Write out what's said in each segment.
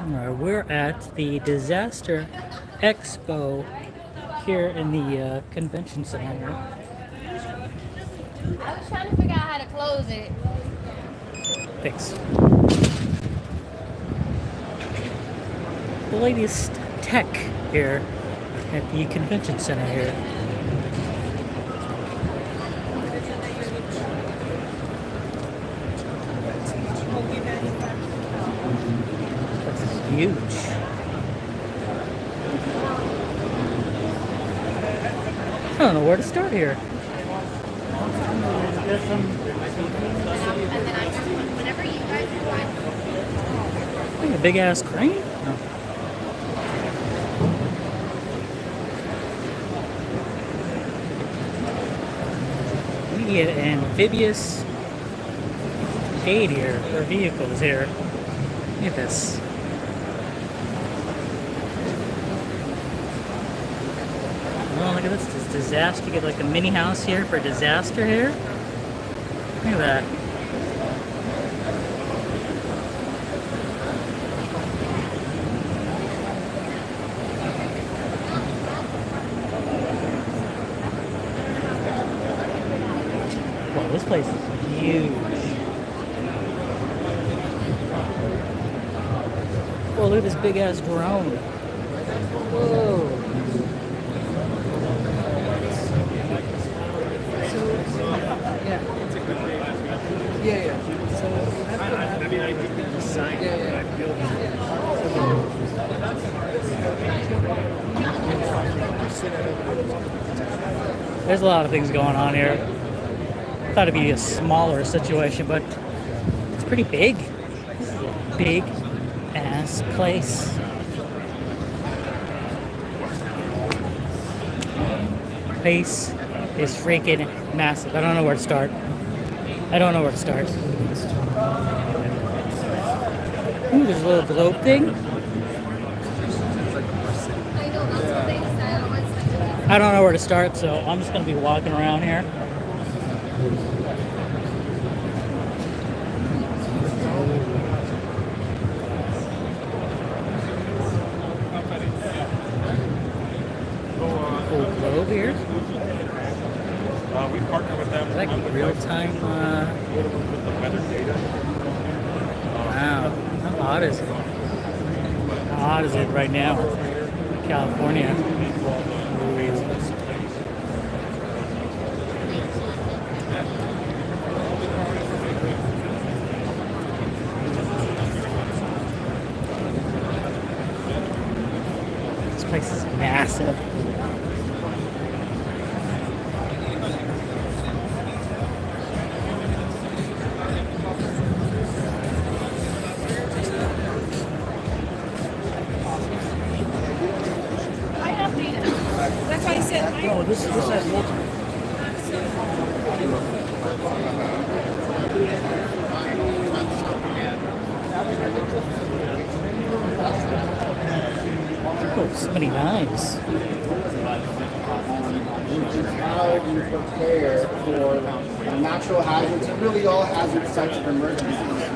We're at the Disaster Expo here in the convention center. I was trying to figure out how to close it. Thanks. The latest tech here at the convention center here. This is huge. I don't know where to start here. Whenever you guys A big ass crane? No. We get amphibious aid here, or vehicles here. Look at this. Oh, look at this. This disaster. You get like a mini house here for disaster here. Look at that. Wow, this place is huge. Whoa, look at this big ass drone. Whoa. There's a lot of things going on here. I thought it'd be a smaller situation, but it's pretty big. Big ass place. Place is freaking massive. I don't know where to start. Ooh, there's a little globe thing. I don't know where to start, so I'm just gonna be walking around here. Cool globe here. We partner with them. Like real time. With the weather data. Wow, how hot is it? How hot is it right now? California. This place is massive. That's why I said. Oh, this has multiple. Oh, so many knives. How you prepare for natural hazards and really all hazard types of emergencies.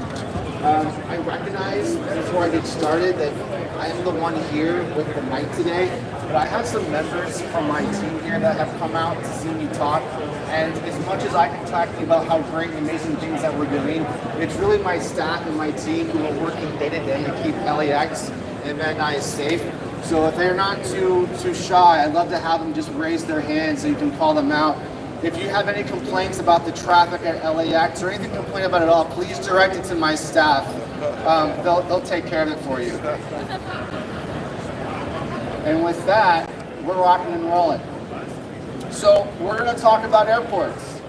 I recognize before I get started that I am the one here with the mic today, but I have some members from my team here that have come out to see me talk. And as much as I can talk to you about how great and amazing things that we're doing, it's really my staff and my team who are working day to day to keep LAX and Van Nuys safe. So if they're not too shy, I'd love to have them just raise their hands so you can call them out. If you have any complaints about the traffic at LAX or anything to complain about at all, please direct it to my staff. They'll take care of it for you. And with that, we're rocking and rolling. So we're going to talk about airports.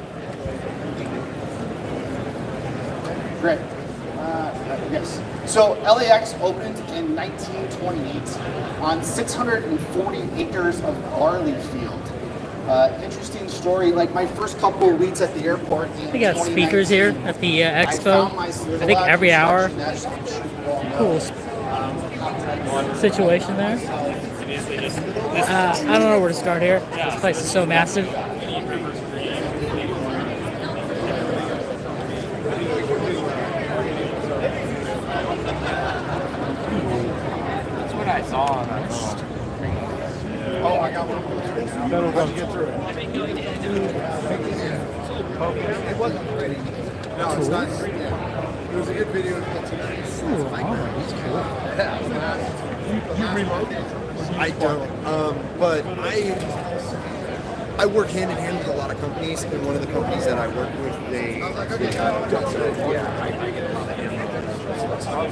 Great. Yes. So LAX opened in 1928 on 640 acres of barley field. Interesting story. Like my first couple of weeks at the airport. They got speakers here at the Expo. I think every hour. Cool situation there. I don't know where to start here. This place is so massive. saw that. Oh, I got one. How'd you get through it? It wasn't pretty. No, it's not. It was a good video. You remote? I don't. But I work hand in hand with a lot of companies, and one of the companies that I work with, they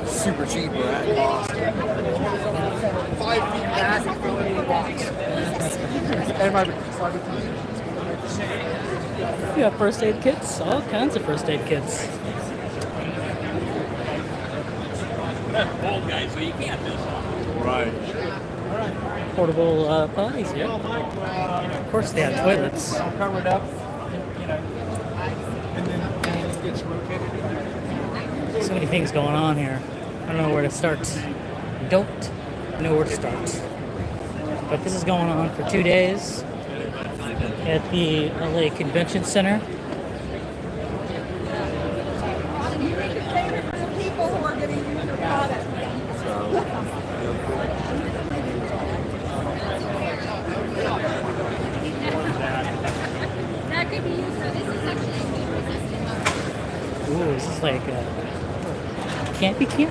super cheap, right? 5 feet back and my You have first aid kits, all kinds of first aid kits. Old guy, so you can't miss. Right. Portable potties, yeah. Of course they have toilets. Covered up, and then it gets rotated. So many things going on here. I don't know where to start. Don't know where to start. But this is going on for 2 days at the LA Convention Center. People who are getting used to product. That could be used for this is actually Ooh, this is like campy thing?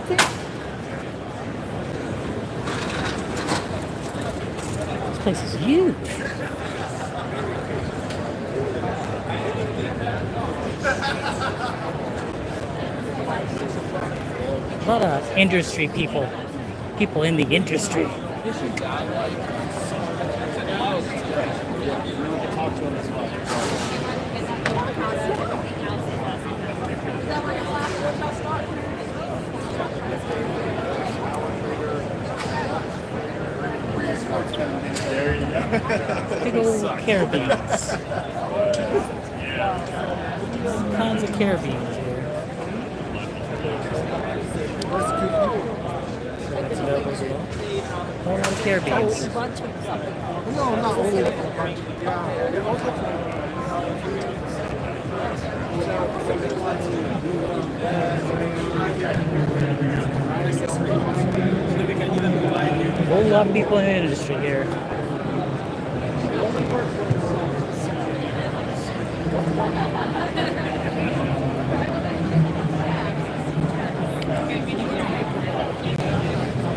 This place is huge. A lot of industry people in the industry. Big old carabines. Tons of carabines here. A whole lot of carabines. No, not only. A whole lot of people in the industry here.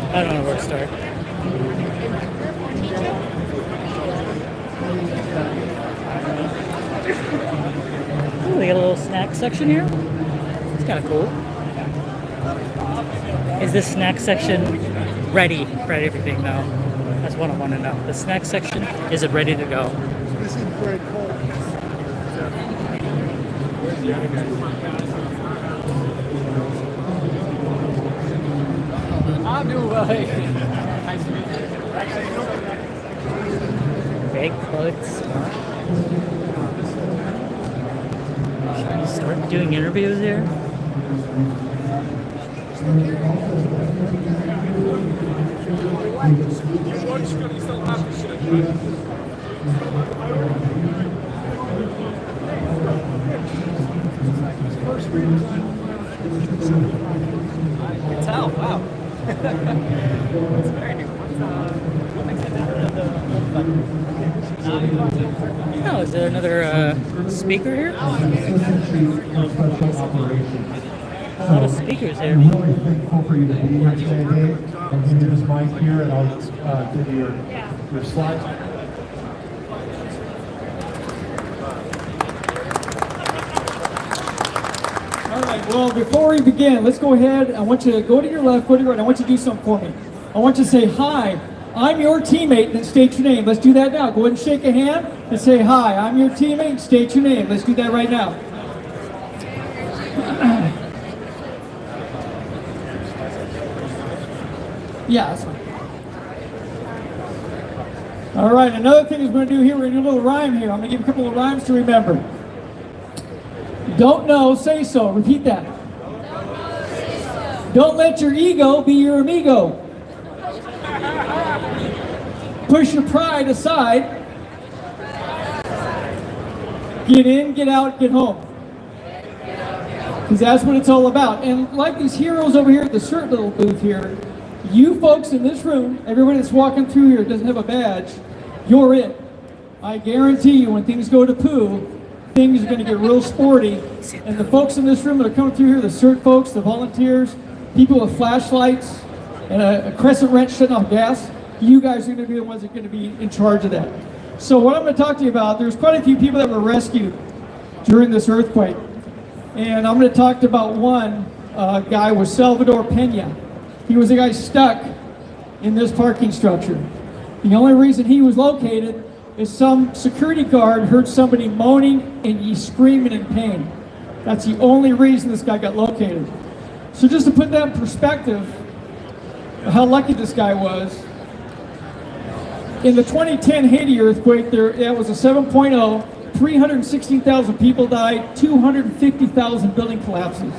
I don't know where to start. Ooh, they got a little snack section here. It's kind of cool. Is this snack section ready for everything now? That's what I want to know. The snack section, is it ready to go? This is very cool. I'm doing well. Big plugs. Should we start doing interviews here? Tell, wow. It's very new. Oh, is there another speaker here? A lot of speakers here. Really thankful for you to be here today, Dave. And here's Mike here, and I'll give you your slides. All right, well, before we begin, let's go ahead. I want you to go to your left, go to your right. I want you to do something for me. I want you to say, hi, I'm your teammate, then state your name. Let's do that now. Go ahead and shake a hand and say, hi, I'm your teammate, state your name. Let's do that right now. Yeah, that's fine. All right, another thing is we're going to do here, we're going to do a little rhyme here. I'm going to give you a couple of rhymes to remember. Don't know, say so. Repeat that. Don't let your ego be your amigo. Push your pride aside. Get in, get out, get home. Because that's what it's all about. And like these heroes over here at the shirt little booth here, You folks in this room, everybody that's walking through here doesn't have a badge, you're it. I guarantee you when things go to poo, things are going to get real sporty. And the folks in this room that are coming through here, the CERT folks, the volunteers, people with flashlights, and a crescent wrench shutting off gas, you guys are going to be the ones that are going to be in charge of that. So what I'm going to talk to you about, there's quite a few people that were rescued during this earthquake. And I'm going to talk about one guy was Salvador Pena. He was a guy stuck in this parking structure. The only reason he was located is some security guard heard somebody moaning and screaming in pain. That's the only reason this guy got located. So just to put that in perspective, how lucky this guy was, in the 2010 Haiti earthquake, that was a 7.0, 316,000 people died, 250,000 building collapses.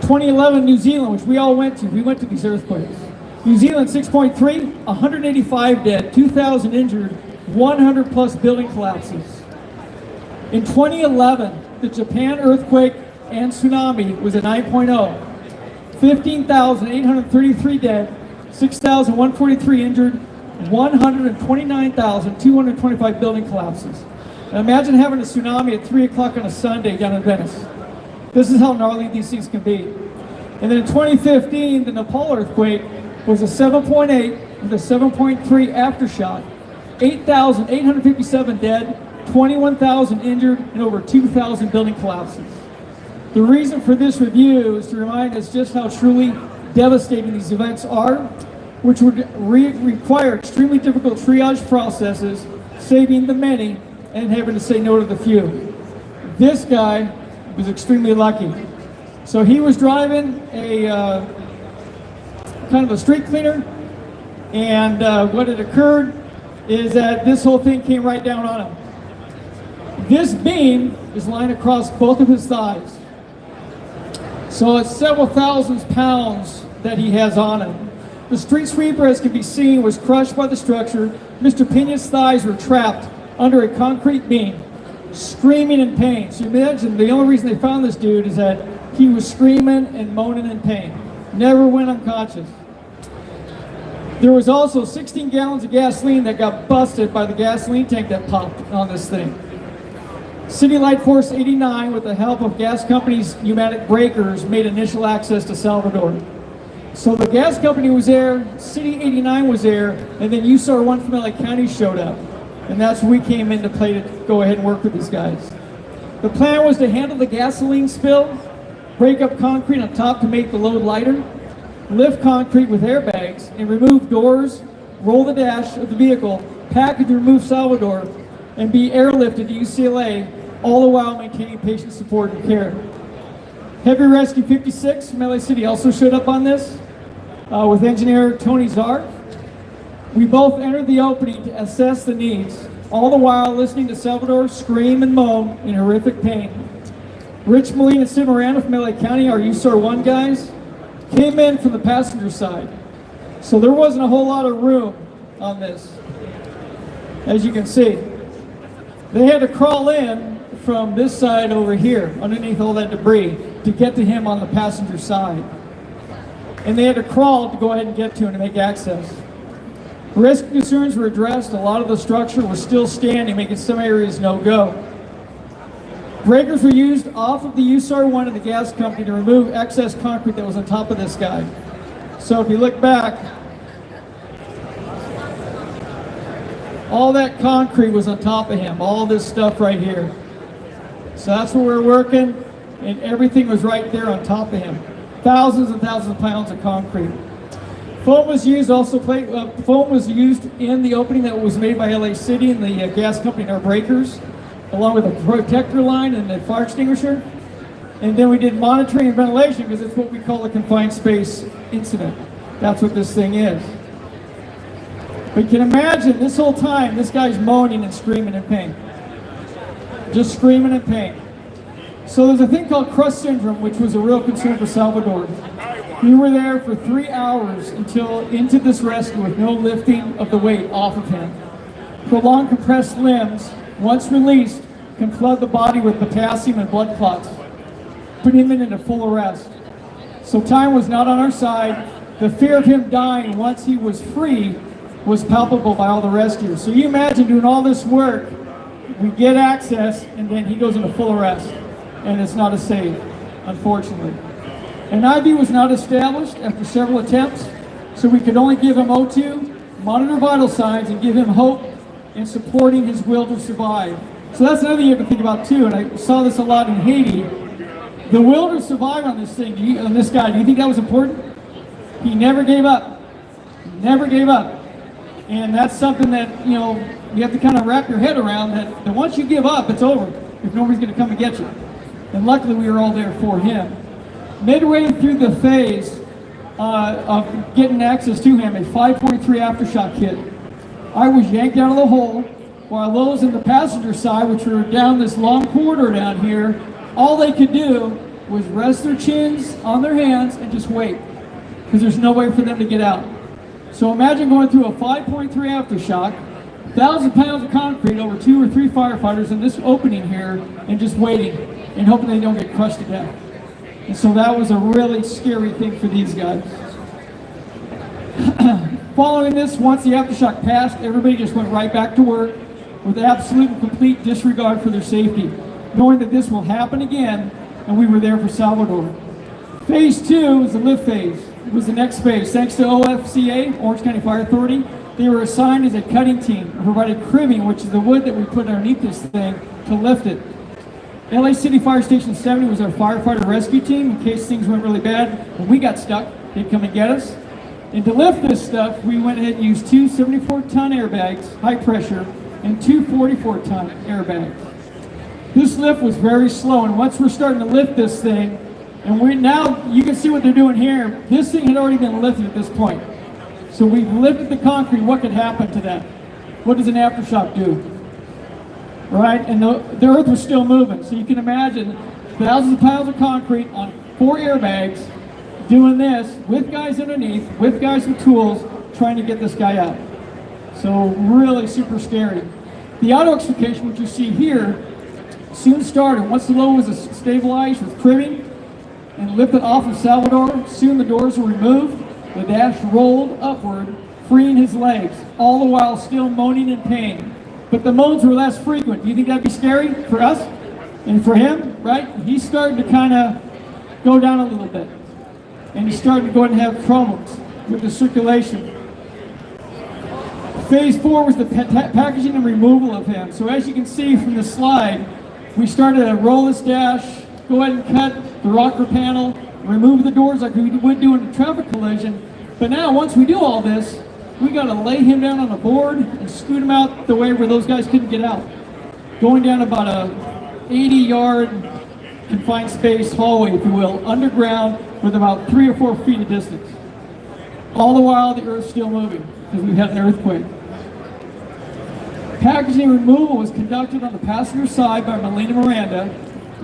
2011 New Zealand, which we all went to, we went to these earthquakes. New Zealand 6.3, 185 dead, 2,000 injured, 100 plus building collapses. In 2011, the Japan earthquake and tsunami was a 9.0, 15,833 dead, 6,143 injured, 129,225 building collapses. And imagine having a tsunami at 3 o'clock on a Sunday down in Venice. This is how gnarly these things can be. And then in 2015, the Nepal earthquake was a 7.8 with a 7.3 aftershock, 8,857 dead, 21,000 injured, and over 2,000 building collapses. The reason for this review is to remind us just how truly devastating these events are, which would require extremely difficult triage processes, saving the many and having to say no to the few. This guy was extremely lucky. So he was driving a kind of a street cleaner, and what had occurred is that this whole thing came right down on him. This beam is lying across both of his thighs. So it's several thousand pounds that he has on him. The street sweeper, as can be seen, was crushed by the structure. Mr. Pena's thighs were trapped under a concrete beam, screaming in pain. So imagine the only reason they found this dude is that he was screaming and moaning in pain. Never went unconscious. There was also 16 gallons of gasoline that got busted by the gasoline tank that popped on this thing. City Light Force 89, with the help of gas company's pneumatic breakers, made initial access to Salvador. So the gas company was there, City 89 was there, and then USAR 1 from LA County showed up. And that's when we came into play to go ahead and work with these guys. The plan was to handle the gasoline spill, break up concrete on top to make the load lighter, lift concrete with airbags, and remove doors, roll the dash of the vehicle, package and remove Salvador, and be airlifted to UCLA, all the while maintaining patient support and care. Heavy Rescue 56 from LA City also showed up on this with engineer Tony Czar. We both entered the opening to assess the needs, all the while listening to Salvador scream and moan in horrific pain. Rich Molina and Sid Miranda from LA County, our USAR 1 guys, came in from the passenger side. So there wasn't a whole lot of room on this, as you can see. They had to crawl in from this side over here, underneath all that debris, to get to him on the passenger side. And they had to crawl to go ahead and get to him to make access. Risk concerns were addressed. A lot of the structure was still standing, making some areas no-go. Breakers were used off of the USAR 1 of the gas company to remove excess concrete that was on top of this guy. So if you look back, all that concrete was on top of him, all this stuff right here. So that's where we're working, and everything was right there on top of him. Thousands and thousands of pounds of concrete. Foam was used foam was used in the opening that was made by LA City and the gas company in our breakers, along with a protector line and a fire extinguisher. And then we did monitoring and ventilation, because it's what we call a confined space incident. That's what this thing is. But you can imagine this whole time, this guy's moaning and screaming in pain. Just screaming in pain. So there's a thing called crust syndrome, which was a real concern for Salvador. We were there for 3 hours into this rescue with no lifting of the weight off of him. Prolonged compressed limbs, once released, can flood the body with potassium and blood clots, putting him into full arrest. So time was not on our side. the fear of him dying once he was free was palpable by all the rescuers. So you imagine doing all this work, we get access, and then he goes into full arrest, and it's not a save, unfortunately. An IV was not established after several attempts, so we could only give him O2, monitor vital signs, and give him hope in supporting his will to survive. So that's another thing you have to think about too, and I saw this a lot in Haiti. The will to survive on this thing, on this guy, do you think that was important? He never gave up. Never gave up. And that's something that, you have to kind of wrap your head around, that once you give up, it's over, if nobody's going to come and get you. And luckily we were all there for him. Midway through the phase of getting access to him, a 5.3 aftershock kit, I was yanked out of the hole, while those in the passenger side, which were down this long corridor down here, all they could do was rest their chins on their hands and just wait, because there's no way for them to get out. So imagine going through a 5.3 aftershock, 1,000 pounds of concrete over 2 or 3 firefighters in this opening here, and just waiting and hoping they don't get crushed to death. And so that was a really scary thing for these guys. Following this, once the aftershock passed, everybody just went right back to work with absolute and complete disregard for their safety, knowing that this will happen again, and we were there for Salvador. Phase 2 was the lift phase. It was the next phase. Thanks to OFCA, Orange County Fire Authority, they were assigned as a cutting team and provided cribbing, which is the wood that we put underneath this thing, to lift it. LA City Fire Station 70 was our firefighter rescue team in case things went really bad. When we got stuck, they'd come and get us. And to lift this stuff, we went ahead and used 2 74-ton airbags, high pressure, and 2 44-ton airbags. This lift was very slow, and once we're starting to lift this thing, and now you can see what they're doing here. This thing had already been lifted at this point. So we've lifted the concrete. What could happen to that? What does an aftershock do? Right? And the earth was still moving. So you can imagine thousands of pounds of concrete on 4 airbags doing this with guys underneath, with guys with tools, trying to get this guy out. So really super scary. The auto extrication, which you see here, soon started. Once the load was stabilized with cribbing and lifted off of Salvador, soon the doors were removed. The dash rolled upward, freeing his legs, all the while still moaning in pain. But the moans were less frequent. Do you think that'd be scary for us and for him, right? He started to kind of go down a little bit. And he started to go ahead and have problems with the circulation. Phase 4 was the packaging and removal of him. So as you can see from the slide, we started to roll this dash, go ahead and cut the rocker panel, remove the doors like we would do in a traffic collision. But now, once we do all this, we got to lay him down on a board and scoot him out the way where those guys couldn't get out. Going down about a 80-yard confined space hallway, if you will, underground with about 3 or 4 feet of distance. All the while, the earth's still moving because we've had an earthquake. Packaging removal was conducted on the passenger side by Melina Miranda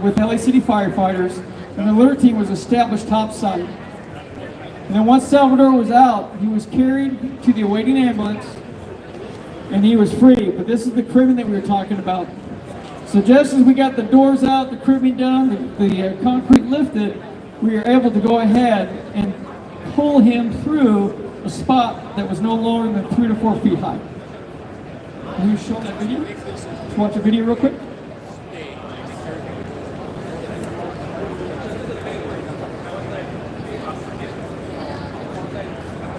with LA City firefighters, and the alert team was established topside. And then once Salvador was out, he was carried to the awaiting ambulance, and he was free. But this is the cribbing that we were talking about. So just as we got the doors out, the cribbing done, the concrete lifted, we were able to go ahead and pull him through a spot that was no longer than 3 to 4 feet high. Can you show that video? Let's watch a video real quick.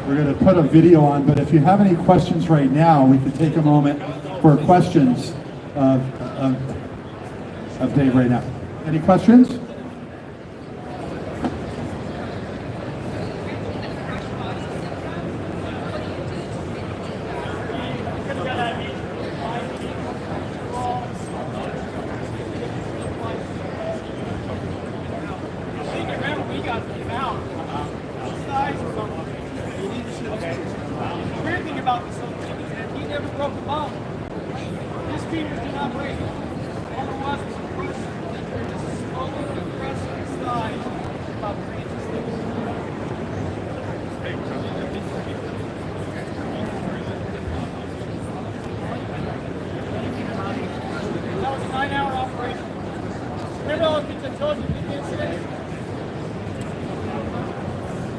We're going to put a video on, but if you have any questions right now, we could take a moment for questions of Dave right now. Any questions?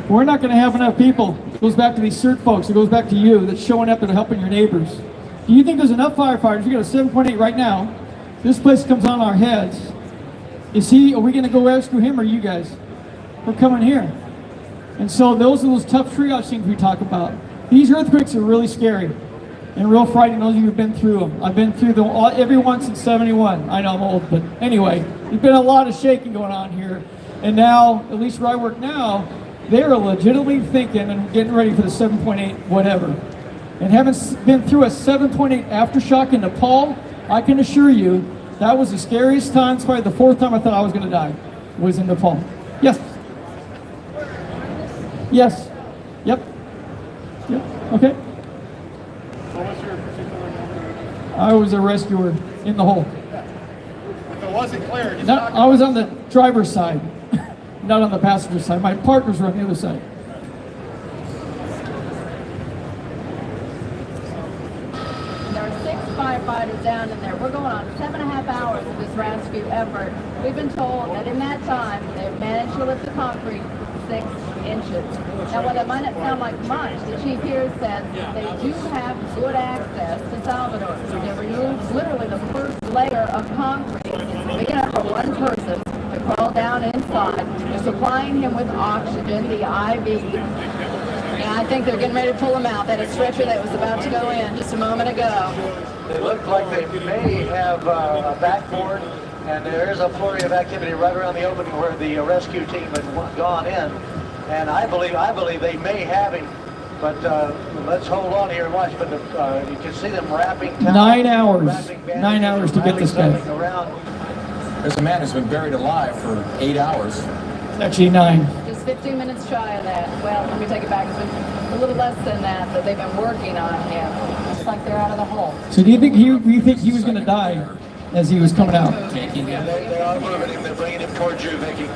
We're not going to have enough people. It goes back to these CERT folks. It goes back to you that's showing up and helping your neighbors. Do you think there's enough firefighters? We got a 7.8 right now. This place comes on our heads. Are we going to go rescue him or you guys? We're coming here. And so those are those tough triage things we talk about. These earthquakes are really scary and real frightening. Those of you who've been through them. I've been through them every one since 71. I know I'm old, but anyway, there's been a lot of shaking going on here. And now, at least where I work now, they're legitimately thinking and getting ready for the 7.8 whatever. And having been through a 7.8 aftershock in Nepal, I can assure you that was the scariest time. It's probably the fourth time I thought I was going to die, was in Nepal. Yes. Yes. Yep. Yep. Okay. What was your particular number? I was a rescuer in the hole. If it wasn't clear, just No, talk I was on the driver's side, not on the passenger side. My partners were on the other side. There are 6 firefighters down in there. We're going on 7.5 hours of this rescue effort. We've been told that in that time, they've managed to lift the concrete 6 inches. Now, while that might not sound like much, the chief here says they do have good access to Salvador. They removed literally the first layer of concrete. It's big enough for one person to crawl down inside. They're supplying him with oxygen, the IV. And I think they're getting ready to pull him out. That stretcher that was about to go in just a moment ago. They look like they may have a backboard, and there is a flurry of activity right around the opening where the rescue team has gone in. And I believe they may have him, but let's hold on here and watch. But you can see them wrapping towels, 9 hours. wrapping 9 hours to get this guy. Around. There's a man who's been buried alive for 8 hours. It's actually 9. Just 15 minutes shy of that. Well, let me take it back. It's been a little less than that they've been working on him. Looks like they're out of the hole. So do you think he was going to die as he was coming out? Yeah, they are moving him. They're bringing him towards you, Vicki.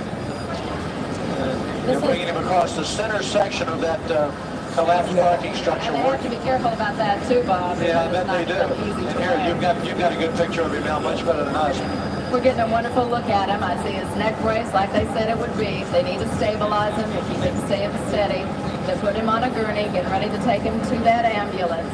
They're bringing him across the center section of that collapsed parking structure. And they have to be careful about that too, Bob. Yeah, I bet they do. It's not so easy to Here, do. you've got a good picture of him now, much better than us. We're getting a wonderful look at him. I see his neck brace like they said it would be. They need to stabilize him if he can stay steady. They put him on a gurney, getting ready to take him to that ambulance.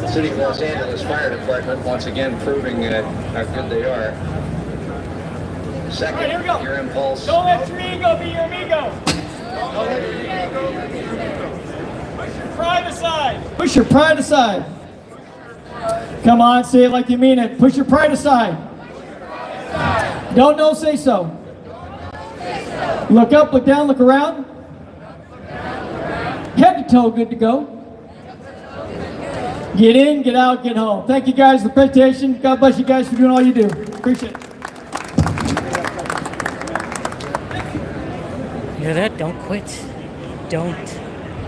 The City of Los Angeles Fire Department, once again proving how good they are. Second, All right, here we go. your impulse. Don't let your ego be your amigo. Pride aside. Push your pride aside. Come on, say it like you mean it. Push your pride aside. Don't say so. Look up, look down, look around. Head to toe, good to go. Get in, get out, get home. Thank you guys for the presentation. God bless you guys for doing all you do. Appreciate it. You hear that? Don't quit. Don't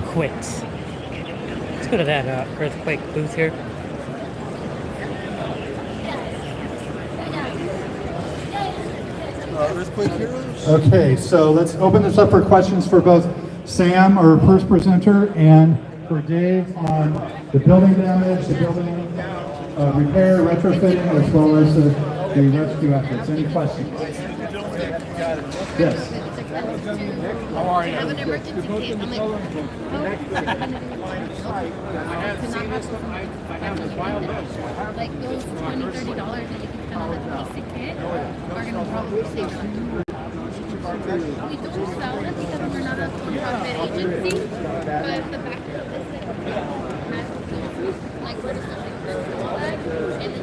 quit. Let's go to that earthquake booth here. Quake Heroes? Okay, so let's open this up for questions for both Sam, our first presenter, and for Dave on the building damage, the building repair, retrofitting, as well as the rescue efforts. Any questions? Yes. How are you? I have an emergency case. I'm like, like those $20, $30 that you can spend on the basic kit are going to probably save you. We don't sell them because we're not a non-profit agency, but the back of this like we're just something personal and it's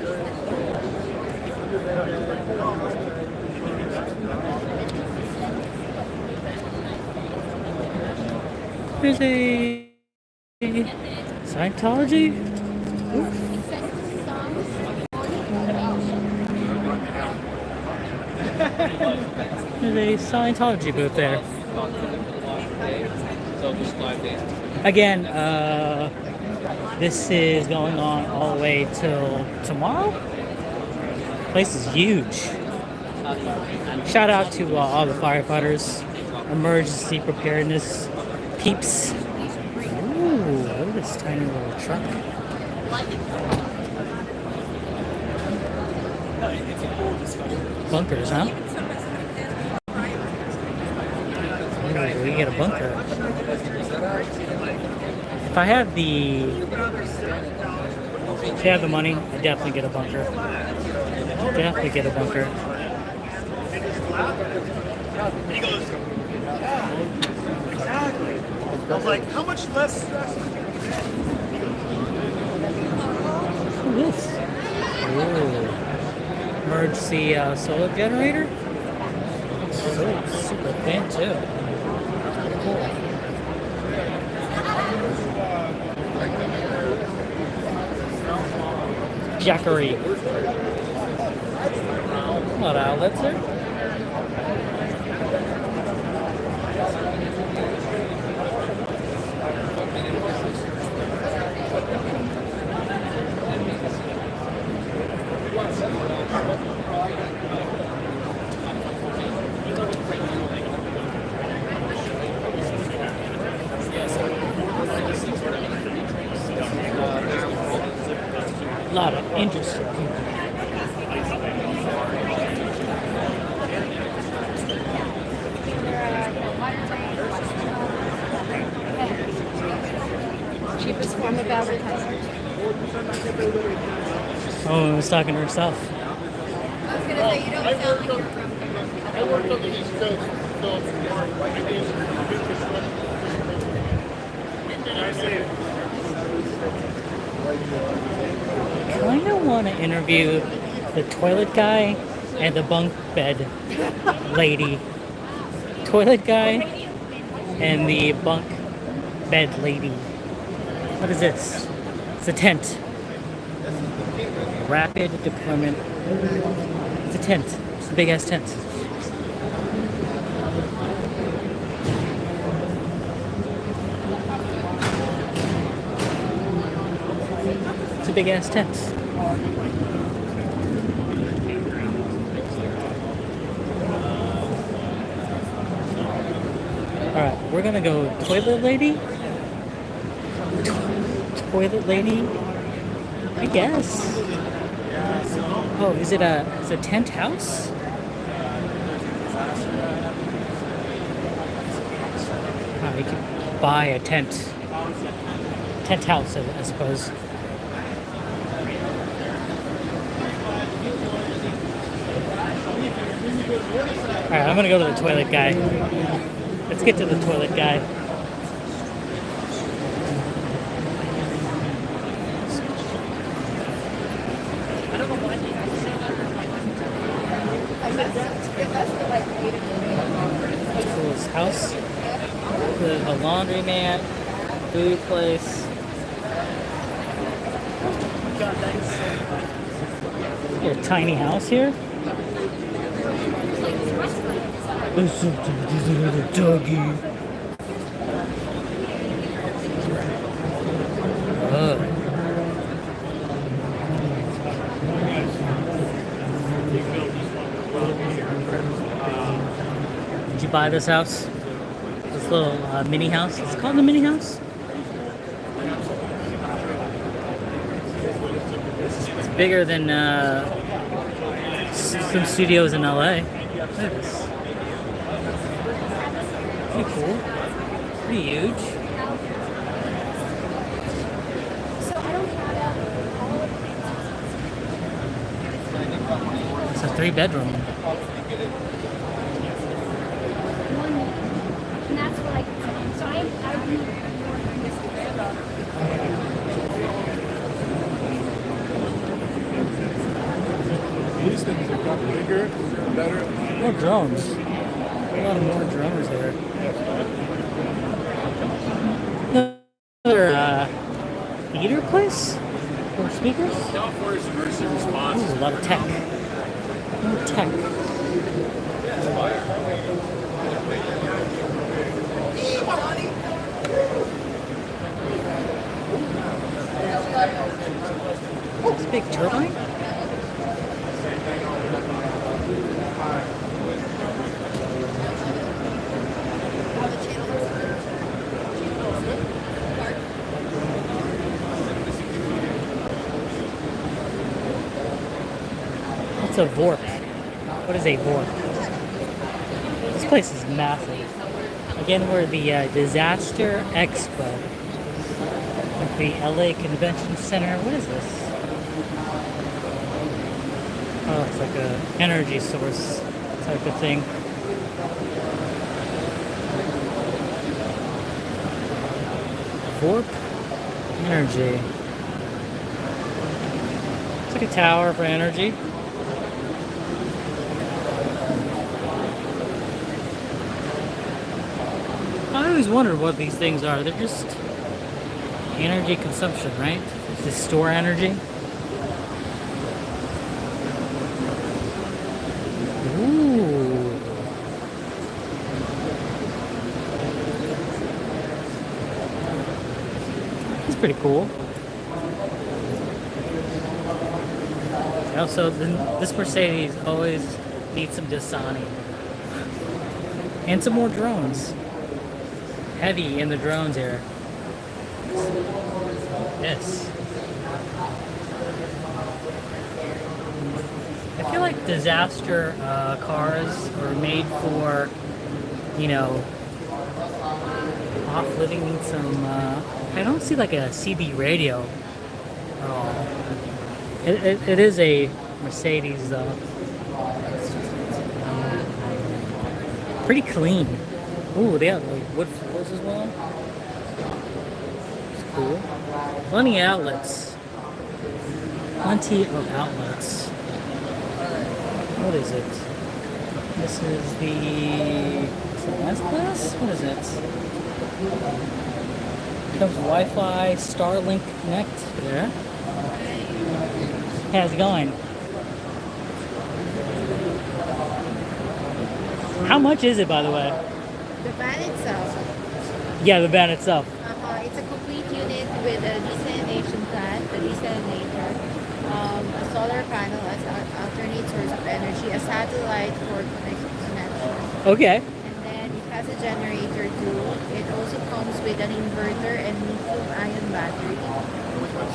There's a Scientology. There's a Scientology booth there. Again, this is going on all the way till tomorrow. Place is huge. Shout out to all the firefighters, emergency preparedness peeps. Ooh, look at this tiny little truck. Bunkers, huh? Ooh, we get a bunker. If I have the money, I definitely get a bunker. Definitely get a bunker. He goes, exactly. I was like, how much less stress? Look at this. Ooh. Emergency solar generator. So super thin too. Cool. Jackery. A lot of outlets there. A lot of interesting people. Cheapest form of advertising. Oh, I was talking to herself. I was gonna say, you don't sound like you're from here. I worked on the East Coast, so I Kind of want to interview the toilet guy and the bunk bed lady. Toilet guy and the bunk bed lady. What is this? It's a tent. Rapid deployment. It's a tent. It's a big ass tent. It's a big ass tent. Alright, we're gonna go toilet lady. Toilet lady, I guess. Oh, is it a tent house? Oh, you can buy a tent house, I suppose. All right, I'm gonna go to the toilet guy. Let's get to the toilet guy. Cool's house, the laundromat, food place. A tiny house here. There's a little doggy. Did you buy this house? This little mini house? It's called the mini house? It's bigger than some studios in LA. Look at this. Pretty cool. Pretty huge. It's a 3-bedroom. And that's what I can say. So I These things have gotten bigger, better. More drones. A lot of more drones there. nice. Little speakers. California's emergency response. Ooh, a lot of tech. More tech. It's a big turbine. What's a VORP? What is a VORP? This place is massive. Again, we're at the Disaster Expo at the LA Convention Center. What is this? Oh, it's like a energy source type of thing. VORP energy. It's like a tower for energy. I always wondered what these things are. They're just energy consumption, right? To store energy. Ooh. That's pretty cool. Also, this Mercedes always needs some Dasani. And some more drones. Heavy in the drones here. Yes. I feel like disaster cars are made for, you know, offloading some. I don't see like a CB radio at all. It is a Mercedes though. Pretty clean. Ooh, they have like wood floors as well. It's cool. Plenty of outlets. Plenty of outlets. What is it? This is the S class? What is it? Comes Wi-Fi, Starlink Connect. There. How's it going? How much is it, by the way? The van itself, Yeah, the van itself. it's a complete unit with a desalination plant, the desalinator, a solar panel as an alternate source of energy, a satellite for connection, Okay. and then it has a generator too. It also comes with an inverter and lithium-ion battery.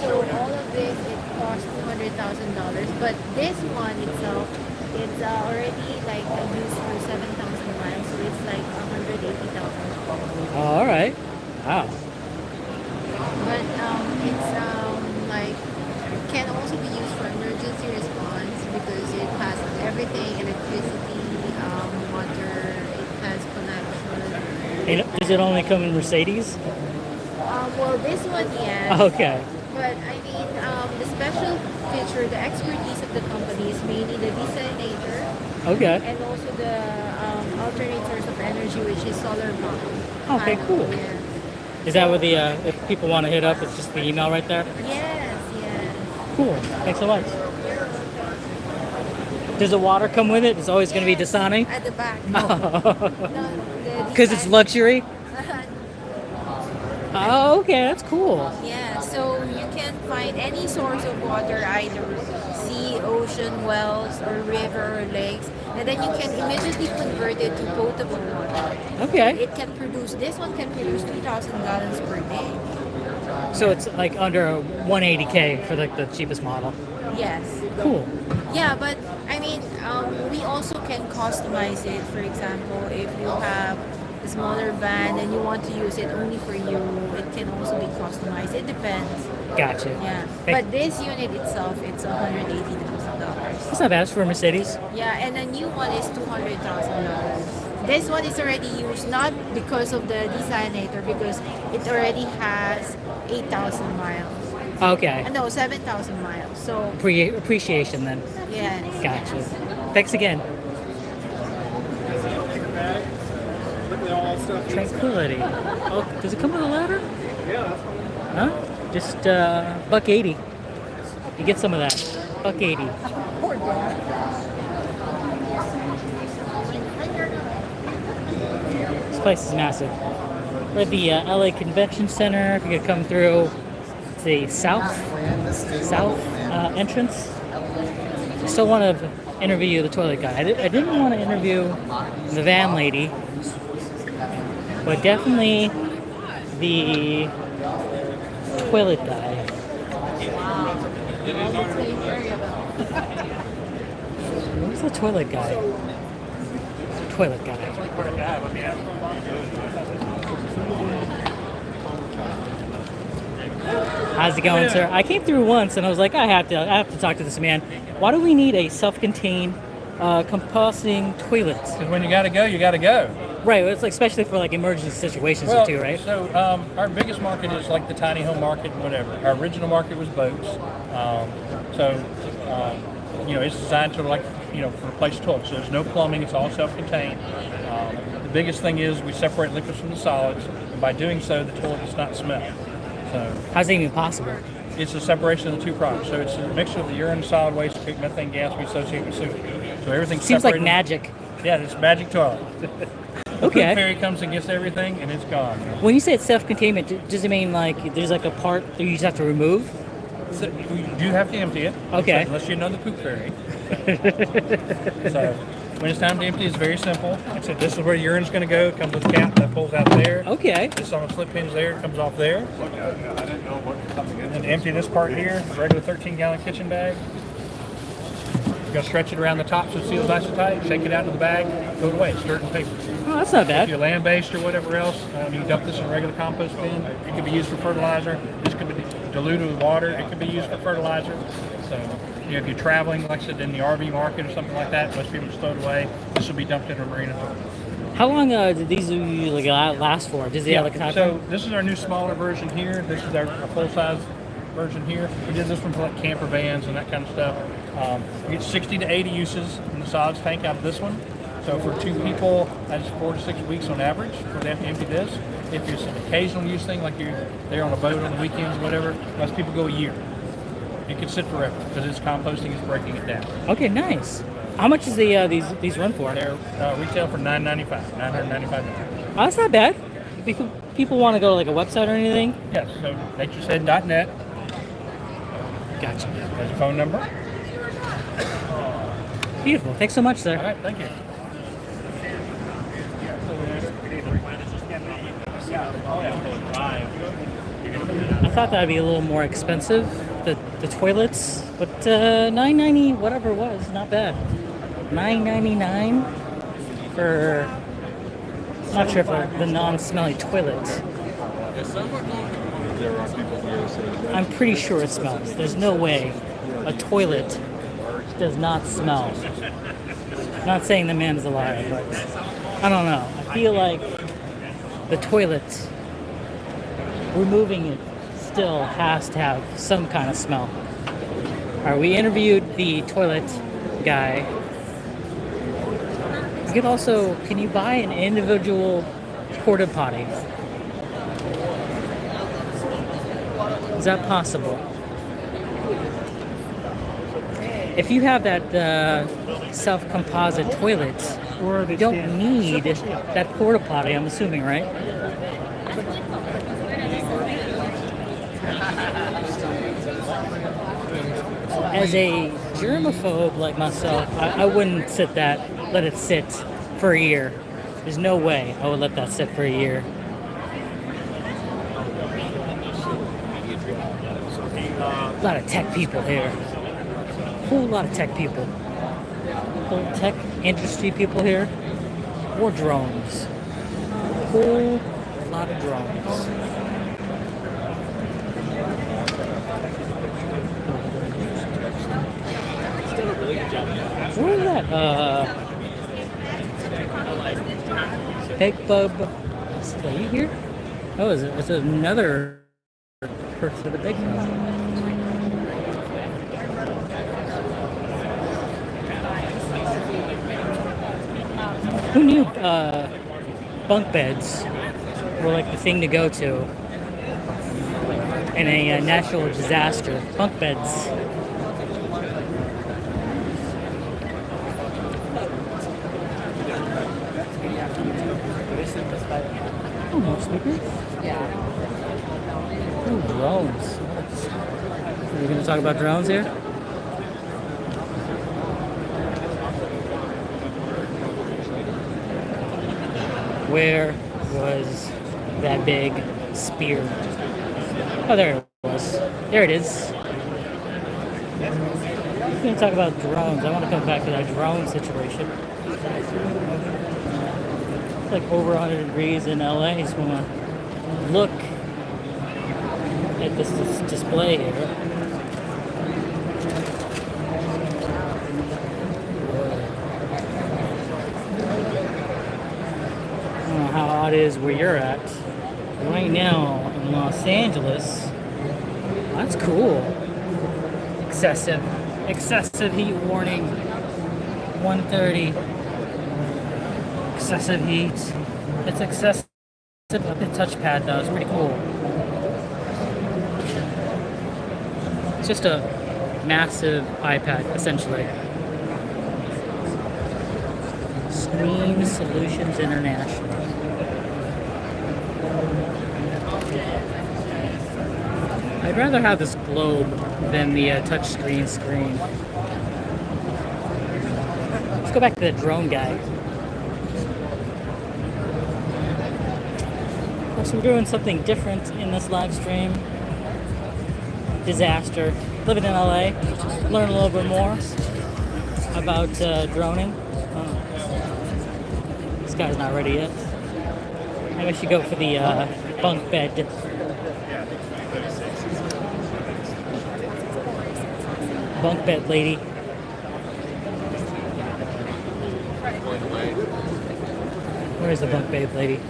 So all of this, it costs $200,000, but this one itself, it's already like used for 7,000 miles, so it's like $180,000. Oh, all right. Wow. But it's like can also be used for emergency response because it has everything: electricity, water. It has connection. And does it only come in Mercedes? Well, this one, yes. Okay. But I mean, the special feature, the expertise of the company is mainly the desalinator Okay. and also the alternate source of energy, which is solar panel. Okay, cool. Yeah. Is that what the if people want to hit up? It's just the email right there. Yes, yes. Cool. Thanks so much. Does the water come with it? It's always going to be Dasani. At the back. Because it's luxury. Oh, okay, that's cool. Yeah, so you can find any source of water, either sea, ocean, wells, or river, or lakes, and then you can immediately convert it to potable water. Okay. It can produce, this one can produce 2,000 gallons per day. So it's like under 180K for like the cheapest model. Yes. Cool. Yeah, but I mean, we also can customize it. For example, if you have a smaller van and you want to use it only for you, it can also be customized. It depends. Gotcha. Yeah. Thank- But this unit itself, it's $180,000. That's not bad for a Mercedes. Yeah, and the new one is $200,000. This one is already used not because of the desalinator, because it already has 8,000 miles. Okay. No, 7,000 miles. So Appreciation then. yes. Gotcha. Thanks again. Look at all that stuff. Tranquility. Oh, does it come with a ladder? Yeah, that's fine. Huh? Just $1.80. You get some of that. $1.80. This place is massive. We're at the LA Convention Center. If you could come through the south entrance. I still want to interview the toilet guy. I didn't want to interview the van lady, but definitely the toilet guy. Where's the toilet guy? Toilet guy. How's it going, sir? I came through once and I was like, I have to talk to this man. Why do we need a self-contained composting toilet? Because when you gotta go, you gotta go. Right, it's like especially for like emergency situations too, right? So our biggest market is like the tiny home market, whatever. Our original market was boats. It's designed to for a place toilet. So there's no plumbing, it's all self-contained. The biggest thing is we separate liquids from the solids, and by doing so, the toilet does not smell. So how's that even possible? It's a separation of the two products. So it's a mixture of the urine and solid waste, methane gas we associate with sewage. So everything's seems separated. like magic. Yeah, it's magic toilet. Okay. The fairy comes and gets everything, and it's gone. When you say it's self-containment, does it mean like there's like a part that you just have to remove? So you do have to empty it. Okay. Unless you know the poop fairy. So when it's time to empty, it's very simple. Like I said, this is where urine's going to go. It comes with a cap that pulls out there. Okay. It's on a slip hinge there. It comes off there. And to empty this part here, a regular 13-gallon kitchen bag. You're going to stretch it around the top so it seals nice and tight. Shake it out into the bag. Throw it away. It's dirt and paper. Oh, that's not bad. If you're land-based or whatever else, you dump this in a regular compost bin. It could be used for fertilizer. This could be diluted with water. It could be used for fertilizer. So, if you're traveling, like I said, in the RV market or something like that, most people just throw it away. This will be dumped in a marina toilet. How long did these usually last for? Does it have like a time? So this is our new smaller version here. This is our full-size version here. We did this one for like camper vans and that kind of stuff. You get 60 to 80 uses in the solids tank out of this one. So for two people, that's 4 to 6 weeks on average before they have to empty this. If it's an occasional use thing, like you're there on a boat on the weekends or whatever, most people go a year. It can sit forever because it's composting is breaking it down. Okay, nice. How much is the these run for? They're retail for $995. Oh, that's not bad. People want to go to like a website or anything? Yes, so naturesaid.net. Gotcha. There's a phone number. Beautiful. Thanks so much, sir. All right, thank you. I thought that'd be a little more expensive, the toilets, but $9.90 whatever it was, not bad. $9.99 for not sure for the non-smelly toilet. I'm pretty sure it smells. There's no way a toilet does not smell. I'm not saying the man's a liar, but I don't know. I feel like the toilet, removing it still has to have some kind of smell. All right, we interviewed the toilet guy. You could also, can you buy an individual porta potty? Is that possible? If you have that self-composite toilet, you don't need that porta potty, I'm assuming, right? As a germaphobe like myself, I wouldn't let it sit for a year. There's no way I would let that sit for a year. A lot of tech people here. Whole lot of tech people. Whole tech industry people here. Or drones. Whole lot of drones. Where is that? Big Bub. Is he here? Oh, it's another person with a Big Bub. Who knew bunk beds were like the thing to go to? in a natural disaster. Bunk beds. Oh, more speakers? Yeah. Ooh, drones. Are we going to talk about drones here? Where was that big spear? Oh, there it was. There it is. We're going to talk about drones. I want to come back to that drone situation. It's like over 100 degrees in LA. Just want to look at this display here. I don't know how hot it is where you're at. Right now in Los Angeles, that's cool. Excessive heat warning. 130. Excessive heat. It's excessive. The touchpad though, it's pretty cool. It's just a massive iPad, essentially. Screen Solutions International. I'd rather have this globe than the touchscreen screen. Let's go back to the drone guy. So we're doing something different in this live stream. Disaster. Living in LA. Learn a little bit more about droning. This guy's not ready yet. Maybe I should go for the bunk bed. Bunk bed lady. Where's the bunk bed lady?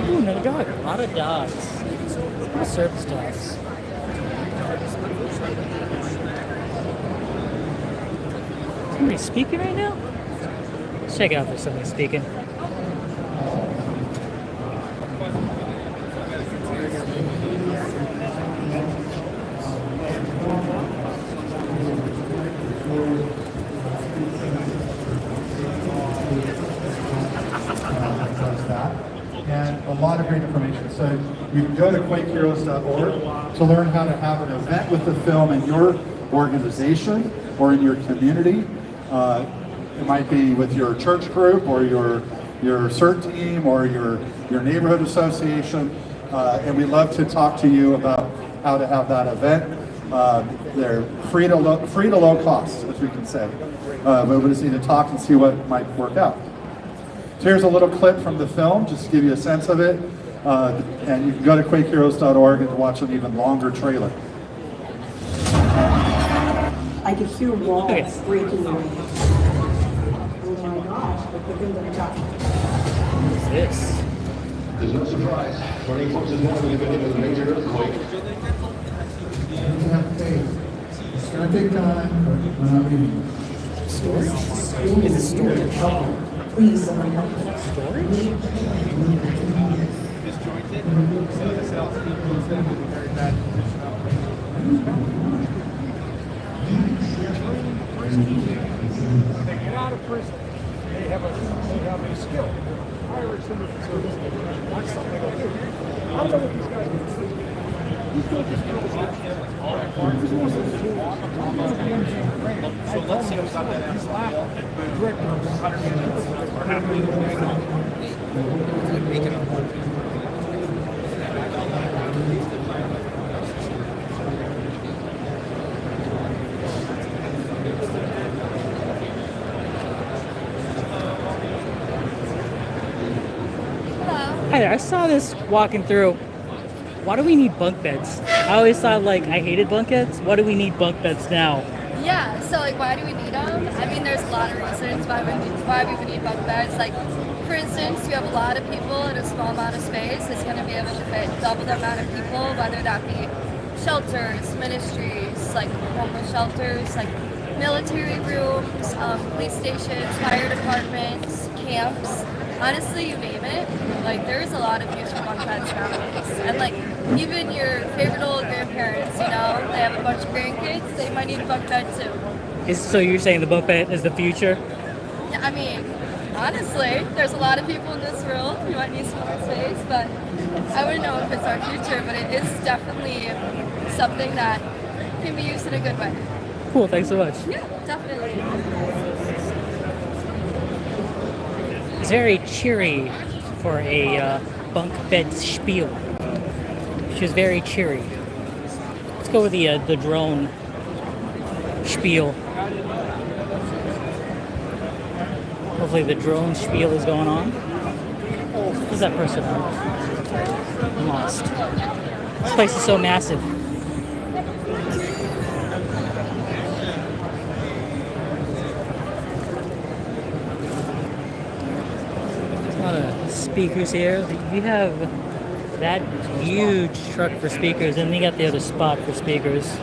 Ooh, another dog. A lot of dogs. A lot of service dogs. Somebody speaking right now? Let's check out if there's somebody speaking. And a lot of great information. So you can go to quakeheroes.org to learn how to have an event with the film in your organization or in your community. It might be with your church group or your CERT team or your neighborhood association. And we'd love to talk to you about how to have that event. They're free to low cost, as we can say. But we just need to talk and see what might work out. So here's a little clip from the film, just to give you a sense of it. And you can go to quakeheroes.org and watch an even longer trailer. I could hear walls breaking away. Oh my gosh, but they're going to talk. What is this? There's no surprise. 24 is now the beginning of the major earthquake. It's going to take time, but we're not leaving. Storage? Is it storage? Please, someone help me. Storage? Disjointed, so the cells keep moving in a very bad position. When they get out of prison, they have a skill. Irish in the service, that's something they go do. I don't know what these guys do. These guys just go to so let's see what's up there. He's laughing. The director of 100 minutes are happening. Hi there, I saw this walking through. Why do we need bunk beds? I always thought like I hated bunk beds. Why do we need bunk beds now? Yeah, so like why do we need them? I mean, there's a lot of reasons why we would need bunk beds. Like, for instance, you have a lot of people in a small amount of space. It's going to be able to fit double the amount of people, whether that be shelters, ministries, homes, like homeless shelters, like military rooms, police stations, fire departments, camps. Honestly, you name it. Like, there's a lot of use for bunk beds nowadays. And like, even your favorite old grandparents, you know, they have a bunch of grandkids, they might need a bunk bed too. So you're saying the bunk bed is the future? Yeah, I mean, honestly, there's a lot of people in this world who might need some more space, but I wouldn't know if it's our future, but it is definitely something that can be used in a good way. Cool, thanks so much. Yeah, definitely. It's very cheery for a bunk bed spiel. She was very cheery. Let's go with the drone spiel. Hopefully the drone spiel is going on. Who's that person? I'm lost. This place is so massive. There's a lot of speakers here. You have that huge truck for speakers, and you got the other spot for speakers.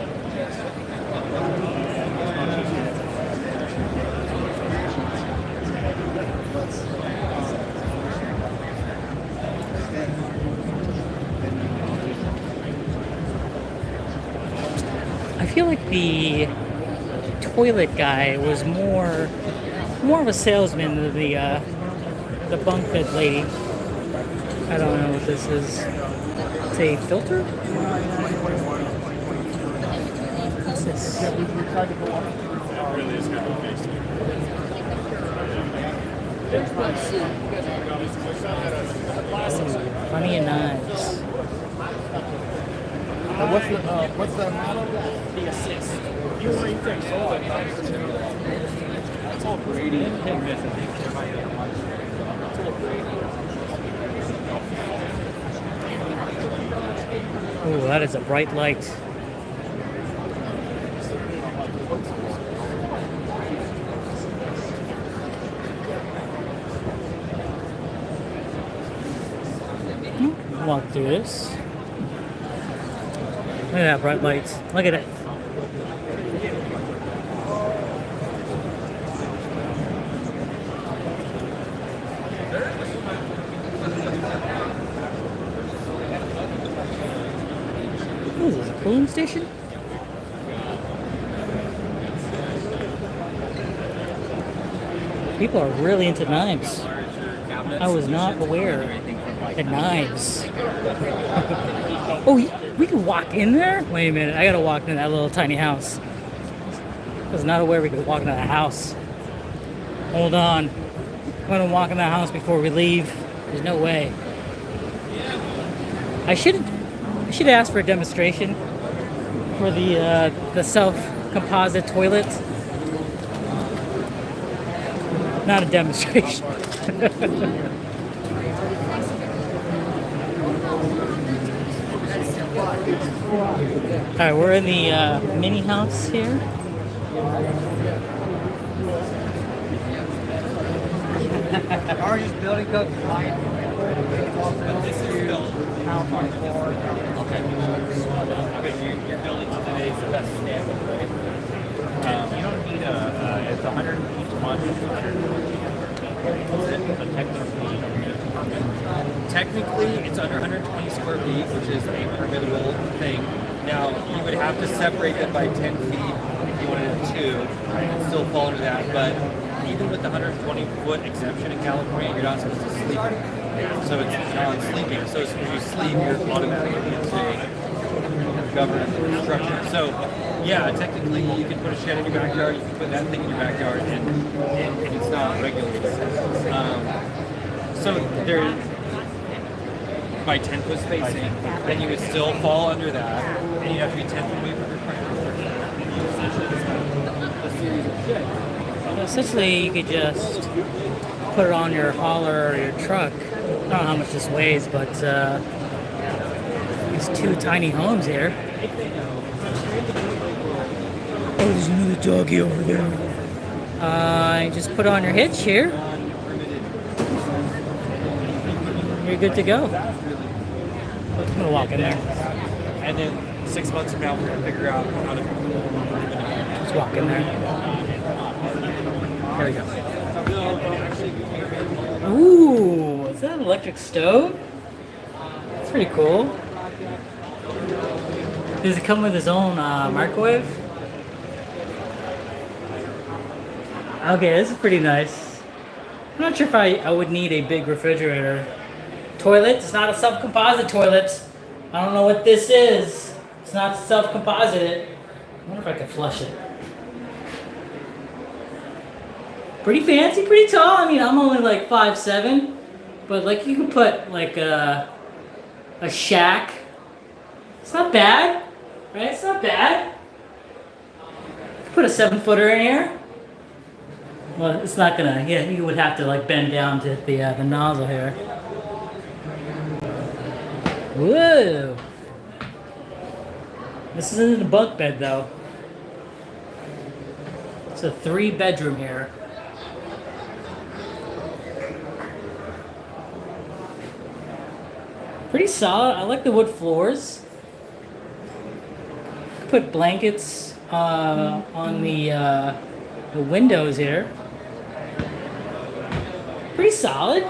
I feel like the toilet guy was more of a salesman than the bunk bed lady. I don't know what this is. It's a filter? What's this? Ooh, funny and knives. What's the model? The assist. You same thing. So that's all Brady and Ooh, that is a bright light. Walk through this. Look at that bright lights. Look at it. What is this, a cooling station? People are really into knives. I was not aware that knives. Oh, we could walk in there? Wait a minute, I gotta walk in that little tiny house. I was not aware we could walk into that house. Hold on. I'm gonna walk in that house before we leave. There's no way. I should have asked for a demonstration for the self-composite toilet. Not a demonstration. Alright, we're in the mini house here. Ours is building code compliant. But this is built count on floor. Okay. But your building today is the best standard, right? You don't need it's 100 each month. Technically, it's under 120 square feet, which is a permittable thing. Now, you would have to separate them by 10 feet if you wanted to, and still fall under that. But even with the 120-foot exemption in California, you're not supposed to sleep. So it's non-sleeping. So as soon as you sleep, you're automatically into a government structure. So yeah, technically you can put a shed in your backyard, you can put that thing in your backyard, and it's not regulated. So there, by 10-foot spacing, then you would still fall under that, and you have to be 10 feet away from your front. Essentially, you could just put it on your hauler or your truck. I don't know how much this weighs, but these two tiny homes here. Oh, there's another doggy over there. Just put on your hitch here. You're good to go. I'm gonna walk in there. And then 6 months from now, we're going to figure out how to. Let's walk in there. There we go. Ooh, is that an electric stove? That's pretty cool. Does it come with his own microwave? Okay, this is pretty nice. I'm not sure if I would need a big refrigerator. Toilet, it's not a self-composite toilet. I don't know what this is. It's not self-composited. I wonder if I could flush it. Pretty fancy, pretty tall. I mean, I'm only like 5'7", but like you can put like a shack. It's not bad, right? It's not bad. Put a 7-footer in here. Well, it's not gonna. Yeah, you would have to like bend down to hit the nozzle here. Whoa! This isn't a bunk bed though. It's a 3-bedroom here. Pretty solid. I like the wood floors. Put blankets on the windows here. Pretty solid.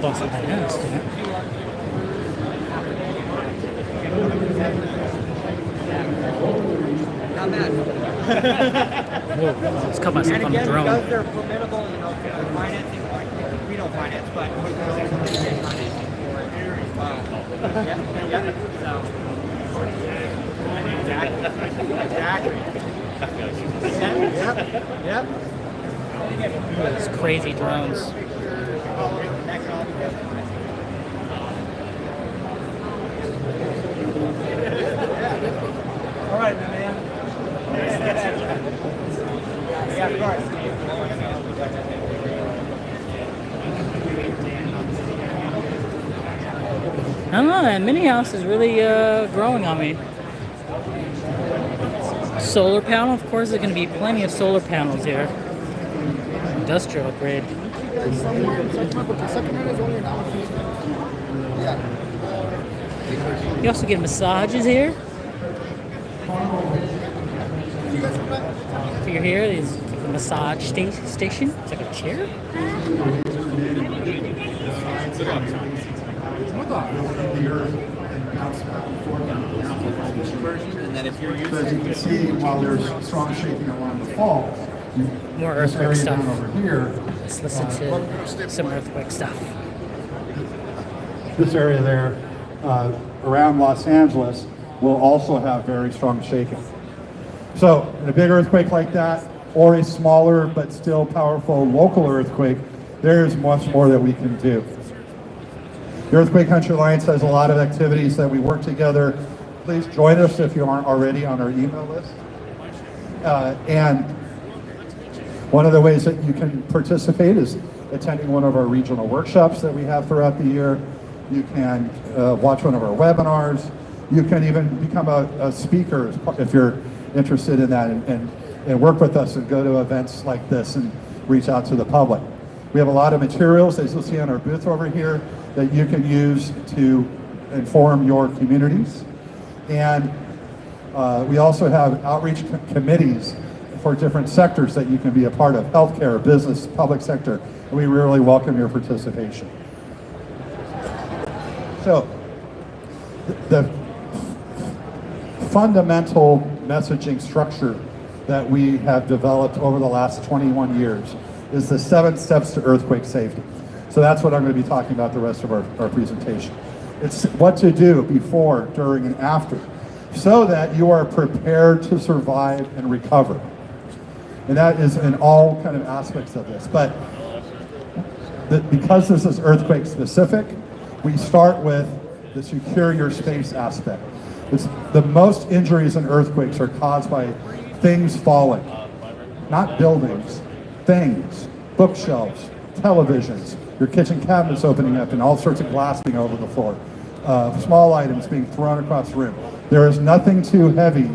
Bust my hands, Not bad. Whoa, let's cut myself on the drone. Because they're formidable, you know, for financing, like, we don't finance, but we're financing for it. Wow. Yeah. So. Exactly. Yep. These crazy drones. All right, man. Yeah, of course. I don't know, that mini house is really growing on me. Solar panel, of course, there's going to be plenty of solar panels here. Industrial grade. You also get massages here. So you're here, there's a massage station. It's like a chair. And then if you're using, as you can see, while there's strong shaking along the fault, more earthquake stuff. Over here, let's listen to some earthquake stuff. This area there, around Los Angeles, will also have very strong shaking. So, in a big earthquake like that, or a smaller but still powerful local earthquake, there's much more that we can do. The Earthquake Country Alliance has a lot of activities that we work together. Please join us if you aren't already on our email list. And one of the ways that you can participate is attending one of our regional workshops that we have throughout the year. You can watch one of our webinars. You can even become a speaker if you're interested in that and work with us and go to events like this and reach out to the public. We have a lot of materials, as you'll see on our booth over here, that you can use to inform your communities. And we also have outreach committees for different sectors that you can be a part of: healthcare, business, public sector. And we really welcome your participation. So, the fundamental messaging structure that we have developed over the last 21 years is the 7 steps to earthquake safety. So that's what I'm going to be talking about the rest of our presentation. It's what to do before, during, and after, so that you are prepared to survive and recover. And that is in all kind of aspects of this. But because this is earthquake specific, we start with the secure your space aspect. The most injuries in earthquakes are caused by things falling, not buildings, things, bookshelves, televisions, your kitchen cabinets opening up and all sorts of glass being over the floor, small items being thrown across the room. There is nothing too heavy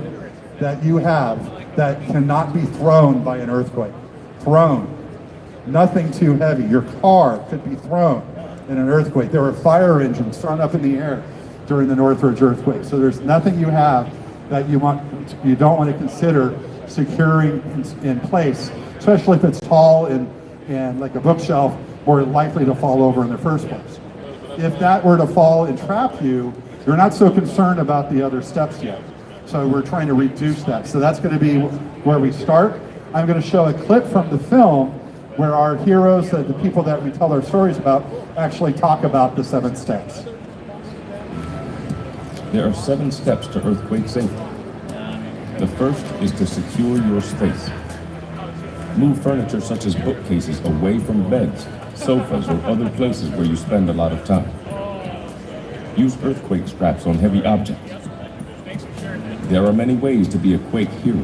that you have that cannot be thrown by an earthquake. Thrown. Nothing too heavy. Your car could be thrown in an earthquake. There were fire engines thrown up in the air during the Northridge earthquake. So there's nothing you have that you don't want to consider securing in place, especially if it's tall and like a bookshelf, more likely to fall over in the first place. If that were to fall and trap you, you're not so concerned about the other steps yet. So we're trying to reduce that. So that's going to be where we start. I'm going to show a clip from the film where our heroes, the people that we tell our stories about, actually talk about the 7 steps. There are 7 steps to earthquake safety. The first is to secure your space. Move furniture such as bookcases away from beds, sofas, or other places where you spend a lot of time. Use earthquake straps on heavy objects. There are many ways to be a Quake hero.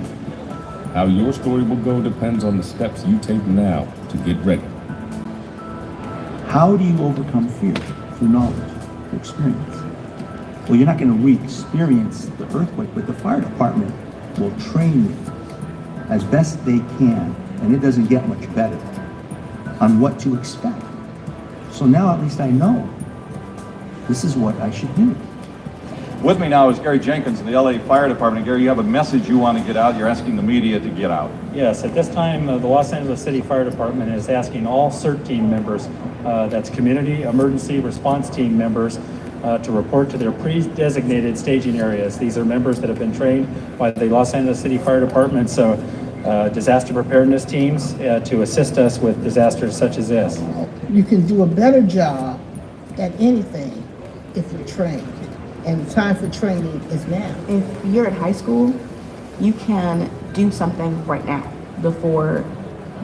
How your story will go depends on the steps you take now to get ready. How do you overcome fear? Through knowledge, through experience. Well, you're not going to re-experience the earthquake, but the fire department will train you as best they can, and it doesn't get much better, on what to expect. So now at least I know this is what I should do. With me now is Gary Jenkins in the LA Fire Department. Gary, you have a message you want to get out. You're asking the media to get out. Yes, at this time, the Los Angeles City Fire Department is asking all CERT team members, that's Community Emergency Response Team members, to report to their pre-designated staging areas. These are members that have been trained by the Los Angeles City Fire Department, so disaster preparedness teams to assist us with disasters such as this. You can do a better job at anything if you're trained. And the time for training is now. If you're at high school, you can do something right now before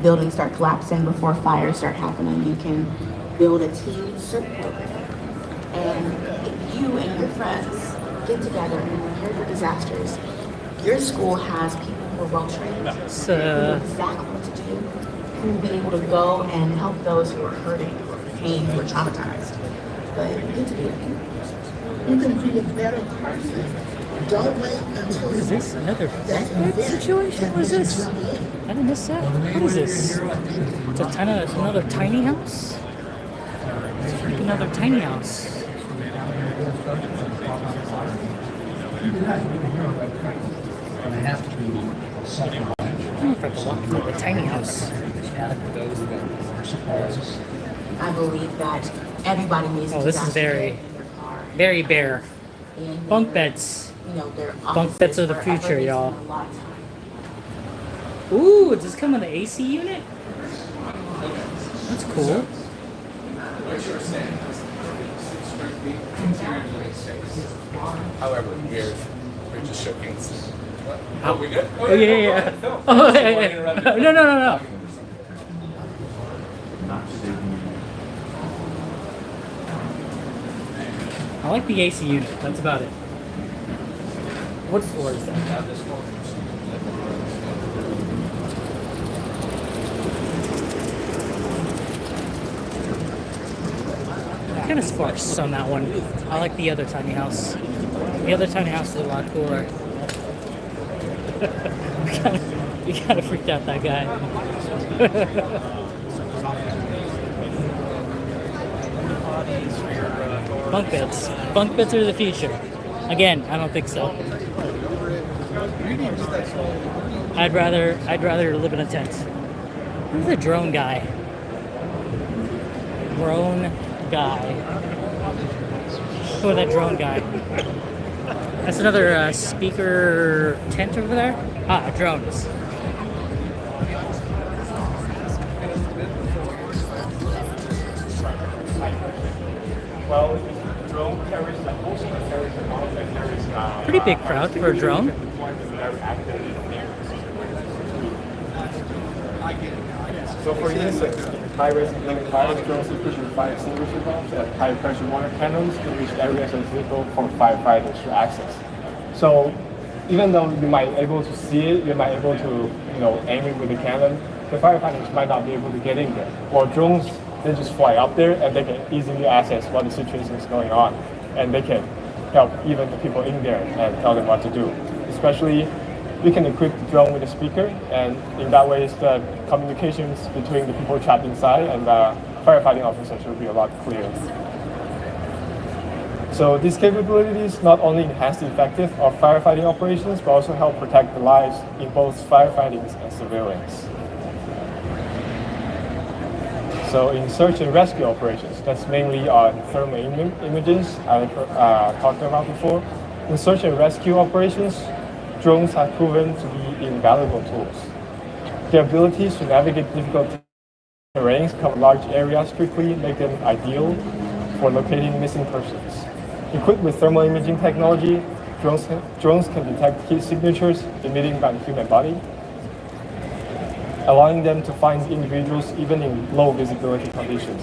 buildings start collapsing, before fires start happening. You can build a team CERT program. And if you and your friends get together and prepare for disasters, your school has people who are well trained, who know exactly what to do, who will be able to go and help those who are hurting, who are pain, who are traumatized. But you get to be a hero. You can be a better person. Don't wait until What is this? Another backpack situation? What is this? I didn't miss that. What is this? It's another tiny house? It's like another tiny house. I don't know if I can walk through the tiny house. I believe that everybody needs to. Oh, this is very bare. Bunk beds. Bunk beds of the future, y'all. Ooh, does this come with an AC unit? That's cool. However, we're just shaking. Oh, we good? Oh, yeah. Oh, yeah. No. I like the AC unit. That's about it. What floor is that? Kind of sparse on that one. I like the other tiny house. The other tiny house is a lot cooler. we kind of freaked out that guy. Bunk beds. Bunk beds are the future. Again, I don't think so. I'd rather live in a tent. Who's the drone guy? Drone guy. Who is that drone guy? That's another speaker tent over there. Ah, drones. Well, drone carries the host carries the mount that carries Pretty big crowd for a drone. So for instance, high-risk fire drones efficient fire extinguisher bombs and high-pressure water cannons can reach areas of vehicle for firefighters to access. So even though you might be able to see it, you might be able to aim it with the cannon, the firefighters might not be able to get in there. Or drones, they just fly up there and they can easily access what the situation is going on, and they can help even the people in there and tell them what to do. Especially, we can equip the drone with a speaker, and in that way, the communications between the people trapped inside and the firefighting officers will be a lot clearer. So these capabilities not only enhance the effectiveness of firefighting operations, but also help protect the lives in both firefighting and civilians. So in search and rescue operations, that's mainly on thermal images I talked about before. In search and rescue operations, drones have proven to be invaluable tools. Their abilities to navigate difficult terrains, cover large areas quickly, make them ideal for locating missing persons. Equipped with thermal imaging technology, drones can detect heat signatures emitted by the human body, allowing them to find individuals even in low visibility conditions.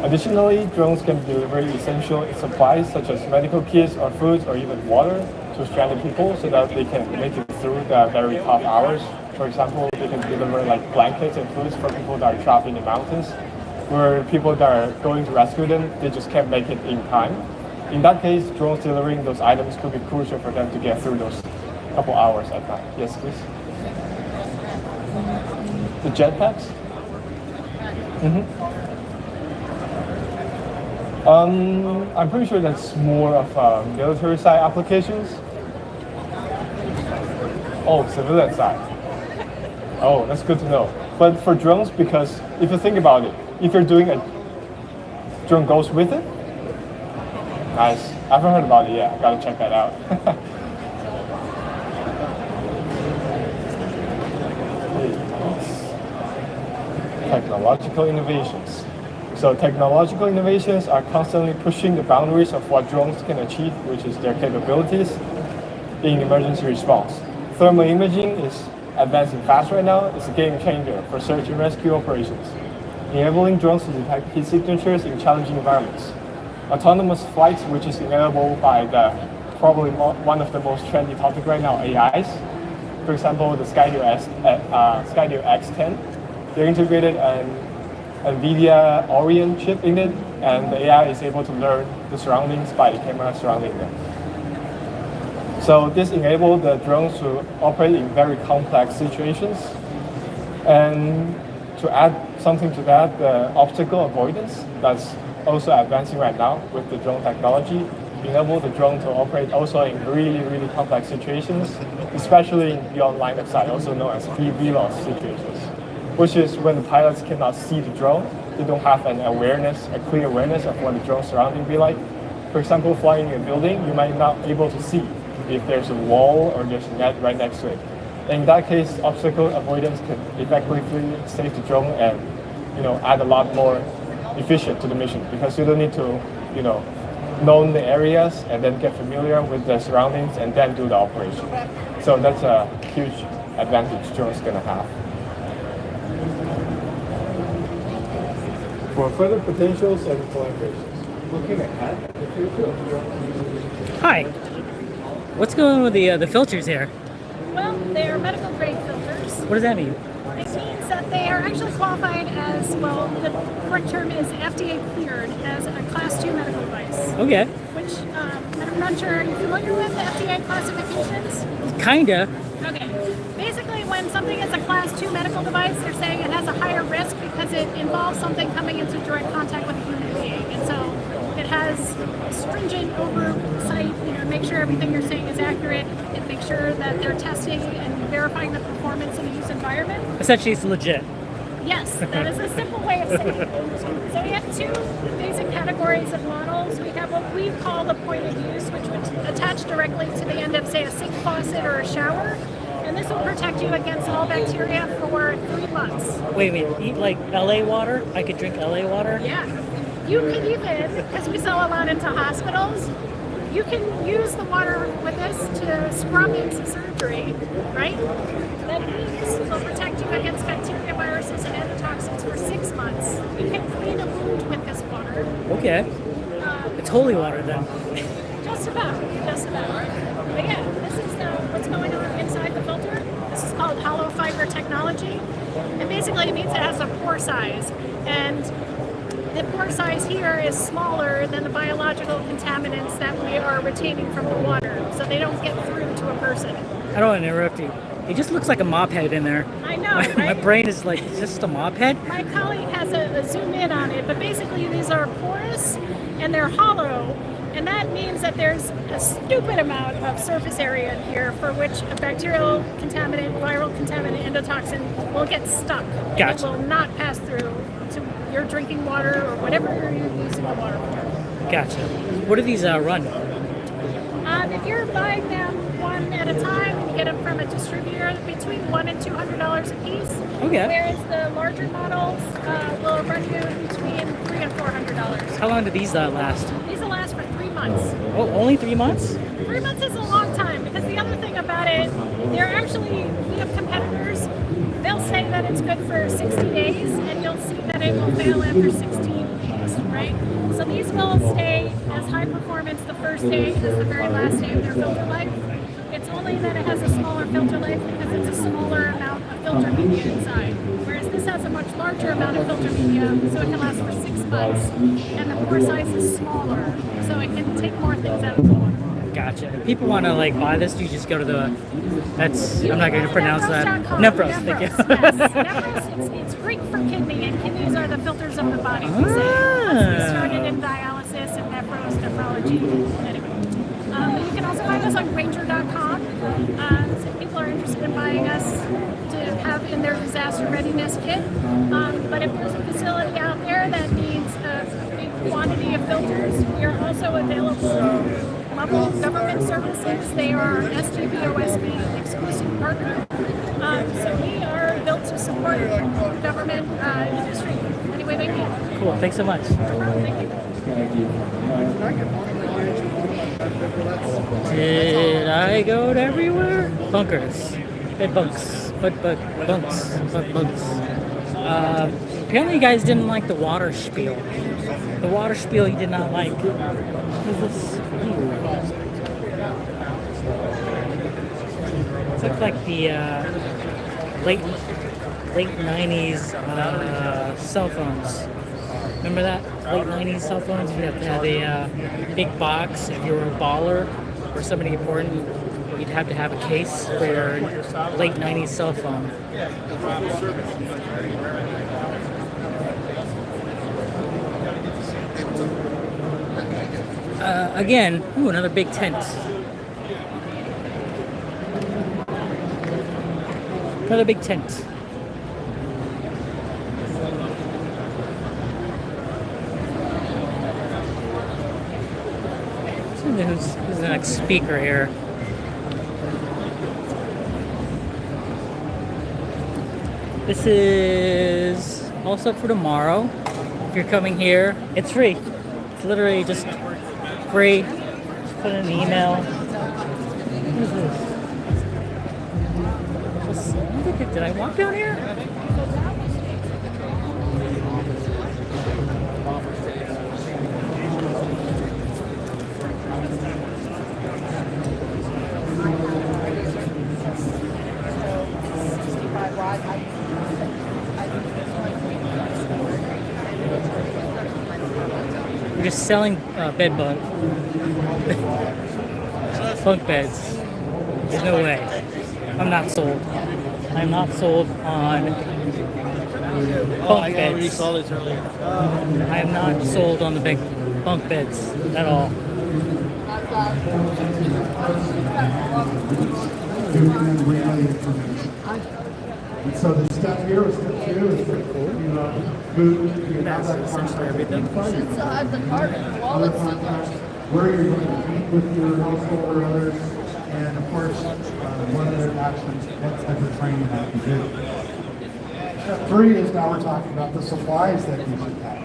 Additionally, drones can deliver essential supplies such as medical kits or food or even water to stranded people so that they can make it through the very tough hours. For example, they can deliver like blankets and foods for people that are trapped in the mountains, where people that are going to rescue them, they just can't make it in time. In that case, drones delivering those items could be crucial for them to get through those couple hours at night. Yes, please. The jetpacks? I'm pretty sure that's more of military side applications. Oh, civilian side. Oh, that's good to know. But for drones, because if you think about it, if you're doing a drone goes with it. Nice. I haven't heard about it yet. I gotta check that out. Technological innovations. So technological innovations are constantly pushing the boundaries of what drones can achieve, which is their capabilities in emergency response. Thermal imaging is advancing fast right now. It's a game changer for search and rescue operations, enabling drones to detect heat signatures in challenging environments. Autonomous flights, which is enabled by the probably one of the most trendy topic right now, AIs. For example, the Skydio X10. They're integrated an NVIDIA Orion chip in it, and the AI is able to learn the surroundings by the camera surrounding them. So this enables the drones to operate in very complex situations. And to add something to that, the obstacle avoidance that's also advancing right now with the drone technology, enable the drone to operate also in really, really complex situations, especially in beyond line of sight, also known as BVLOS situations, which is when the pilots cannot see the drone, they don't have an awareness, a clear awareness of what the drone surrounding be like. For example, flying in a building, you might not be able to see if there's a wall or there's a net right next to it. In that case, obstacle avoidance can effectively save the drone and add a lot more efficient to the mission, because you don't need to know the areas and then get familiar with the surroundings and then do the operation. So that's a huge advantage drone's gonna have. For further potentials and collaborations, looking ahead, the future of drones. Hi. What's going on with the filters here? Well, they're medical grade filters. What does that mean? It means that they are actually qualified as, well, the correct term is FDA cleared as a Class 2 medical device. Okay. Which, I'm not sure, are you familiar with the FDA classifications? Kinda. Okay. Basically, when something is a Class 2 medical device, they're saying it has a higher risk because it involves something coming into direct contact with a human being. And so it has stringent oversight, make sure everything you're saying is accurate, and make sure that they're testing and verifying the performance in a use environment. Essentially, it's legit. Yes, that is a simple way of saying it. So we have two basic categories of models. We have what we call the point of use, which would attach directly to the end of, say, a sink faucet or a shower. And this will protect you against all bacteria for 3 months. Wait, eat like LA water? I could drink LA water? Yeah. You could even, because we sell a lot into hospitals, you can use the water with this to scrub into surgery, right? That means it will protect you against bacteria, viruses, and endotoxins for 6 months. You can clean a wound with this water. Okay. It's holy water then. Just about. But yeah, this is what's going on inside the filter. This is called hollow fiber technology. And basically it means it has a pore size. And the pore size here is smaller than the biological contaminants that we are retaining from the water, so they don't get through to a person. I don't want to interrupt you. It just looks like a mop head in there. I know, My right? brain is like, is this just a mop head? My colleague has a zoom in on it, but basically these are porous and they're hollow, and that means that there's a stupid amount of surface area in here for which a bacterial contaminant, viral contaminant, endotoxin will get stuck. And Gotcha. it will not pass through to your drinking water or whatever you're using the water for. Gotcha. What do these run? If you're buying them one at a time, you get them from a distributor between $100 and $200 a piece. Okay. Whereas the larger models will run you between $300 and $400. How long do these last? These will last for 3 months. Oh, only 3 months? 3 months is a long time because the other thing about it, we have competitors, they'll say that it's good for 60 days and you'll see that it will fail after 16 weeks, right? So these will stay as high performance the first day as the very last day of their filter life. It's only that it has a smaller filter life because it's a smaller amount of filter media inside. Whereas this has a much larger amount of filter media, so it can last for 6 months. And the pore size is smaller, so it can take more things out of the water. Gotcha. If people want to like buy this, you just go to the, I'm not going to pronounce that. Nephros, thank you. Yes, Nephros, it's Greek for kidney, and kidneys are the filters of the body. We started in dialysis and nephrology. Anyway. You can also find us on Granger.com. So people are interested in buying us to have in their disaster readiness kit. But if there's a facility out there that needs a big quantity of filters, we are also available. Level government services, they are STVOSB exclusive partner. So we are built to support government industry any way they can. Cool, thanks so much. Thank you. Did I go everywhere? Bunkers. Bed bunks. Bed bunks. Bed bunks. Apparently you guys didn't like the water spiel. The water spiel you did not like. What is this? It looks like the late 90s cell phones. Remember that? Late 90s cell phones? You have to have a big box. If you were a baller or somebody important, you'd have to have a case for your late 90s cell phone. Again, ooh, another big tent. Another big tent. Who's the next speaker here? This is also for tomorrow. If you're coming here, it's free. It's literally just free. Just put in an email. What is this? Did I walk down here? We're just selling bed bunk beds. There's no way. I'm not sold. I'm not sold on bunk beds. I saw this earlier. I am not sold on the big bunk beds at all. And so the step here is step 2 is That's essentially everything. Inside the carton, the wallet's in there. Where you're going to meet with your household or others, and of course, what other actions, what type of training that you do. Step 3 is now we're talking about the supplies that you should have.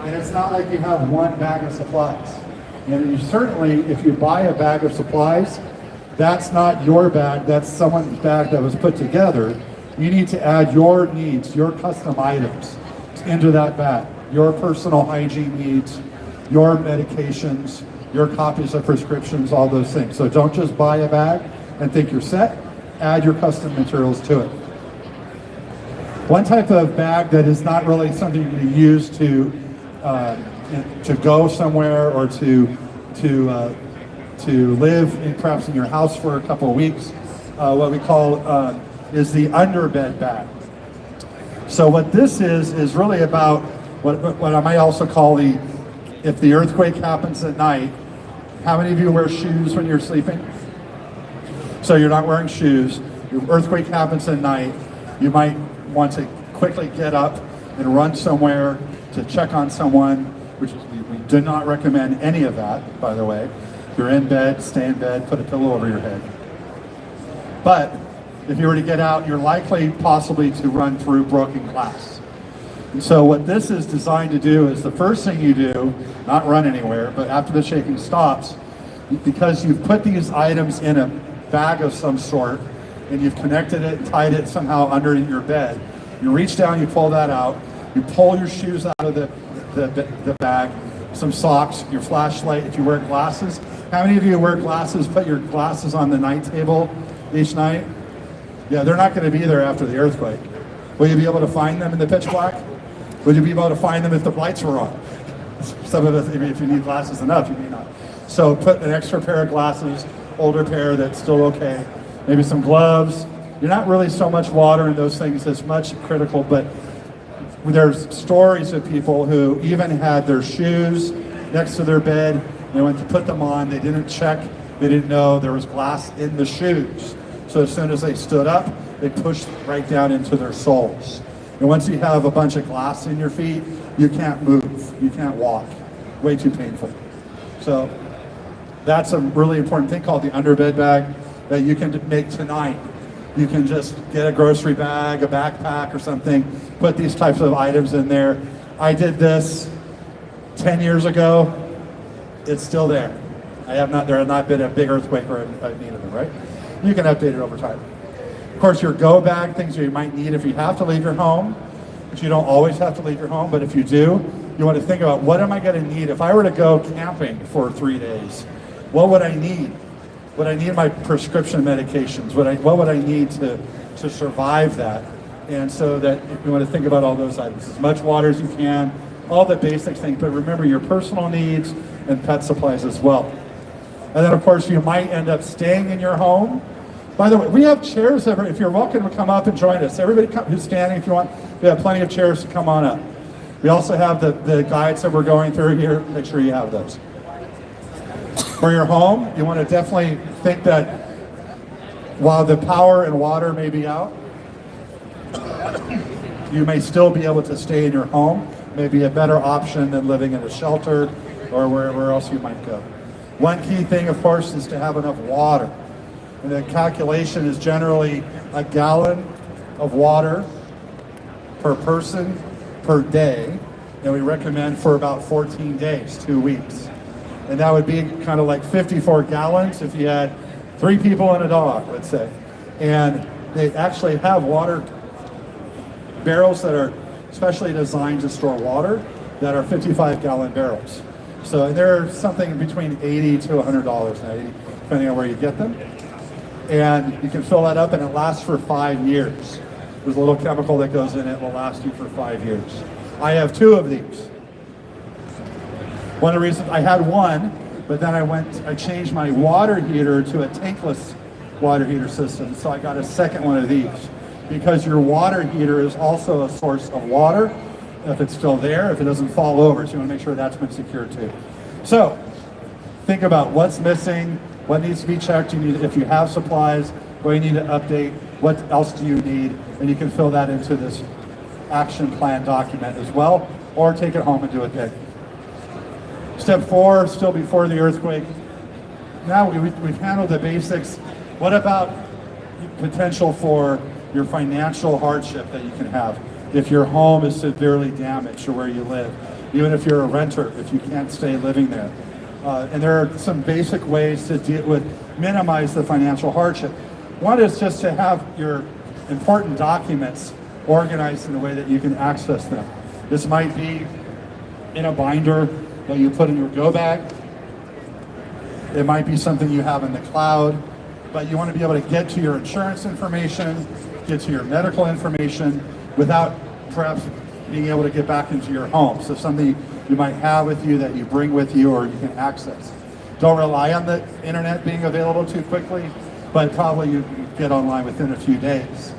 And it's not like you have one bag of supplies. And you certainly, if you buy a bag of supplies, that's not your bag, that's someone's bag that was put together. You need to add your needs, your custom items into that bag. Your personal hygiene needs, your medications, your copies of prescriptions, all those things. So don't just buy a bag and think you're set. Add your custom materials to it. One type of bag that is not really something you're going to use to go somewhere or to live perhaps in your house for a couple of weeks what we call is the underbed bag. So what this is really about what I might also call if the earthquake happens at night. How many of you wear shoes when you're sleeping? So you're not wearing shoes. Your earthquake happens at night. You might want to quickly get up and run somewhere to check on someone, which we do not recommend any of that, by the way. If you're in bed, stay in bed, put a pillow over your head. But if you were to get out, you're likely possibly to run through broken glass. And so what this is designed to do is the first thing you do, not run anywhere, but after the shaking stops, because you've put these items in a bag of some sort, and you've connected it, tied it somehow under your bed, you reach down, you pull that out, you pull your shoes out of the bag, some socks, your flashlight, if you wear glasses. How many of you wear glasses, put your glasses on the night table each night? Yeah, they're not going to be there after the earthquake. Will you be able to find them in the pitch black? Would you be able to find them if the lights were on? Some of us, if you need glasses enough, you may not. So put an extra pair of glasses, older pair that's still okay. Maybe some gloves. You're not really so much water in those things as much critical, but there's stories of people who even had their shoes next to their bed. They went to put them on. They didn't check. They didn't know there was glass in the shoes. So as soon as they stood up, they pushed right down into their soles. And once you have a bunch of glass in your feet, you can't move. You can't walk. Way too painful. So that's a really important thing called the underbed bag that you can make tonight. You can just get a grocery bag, a backpack or something, put these types of items in there. I did this 10 years ago. It's still there. There has not been a big earthquake or a need of them, right? You can update it over time. Of course, your go bag, things you might need if you have to leave your home, but you don't always have to leave your home, but if you do, you want to think about what am I going to need? If I were to go camping for 3 days, what would I need? Would I need my prescription medications? What would I need to survive that? And so that you want to think about all those items. As much water as you can, all the basic things, but remember your personal needs and pet supplies as well. And then of course you might end up staying in your home. By the way, we have chairs if you're welcome to come up and join us. Everybody who's standing, if you want, we have plenty of chairs to come on up. We also have the guides that we're going through here. Make sure you have those. For your home, you want to definitely think that while the power and water may be out, you may still be able to stay in your home. Maybe a better option than living in a shelter or wherever else you might go. One key thing, of course, is to have enough water. And the calculation is generally a gallon of water per person per day. And we recommend for about 14 days, 2 weeks. And that would be kind of like 54 gallons if you had 3 people and a dog, let's say. And they actually have water barrels that are specially designed to store water that are 55-gallon barrels. So they're something between $80 to $100 now, depending on where you get them. And you can fill that up and it lasts for 5 years. There's a little chemical that goes in it, will last you for 5 years. I have 2 of these. One of the reasons I had one, but then I changed my water heater to a tankless water heater system. So I got a second one of these because your water heater is also a source of water. If it's still there, if it doesn't fall over, so you want to make sure that's been secured too. So think about what's missing, what needs to be checked. If you have supplies, what you need to update, what else do you need, and you can fill that into this action plan document as well, or take it home and do it then. Step 4, still before the earthquake. Now we've handled the basics. What about potential for your financial hardship that you can have if your home is severely damaged or where you live, even if you're a renter, if you can't stay living there. And there are some basic ways to minimize the financial hardship. One is just to have your important documents organized in a way that you can access them. This might be in a binder that you put in your go bag. It might be something you have in the cloud, but you want to be able to get to your insurance information, get to your medical information without perhaps being able to get back into your home. So something you might have with you that you bring with you or you can access. Don't rely on the internet being available too quickly, but probably you get online within a few days.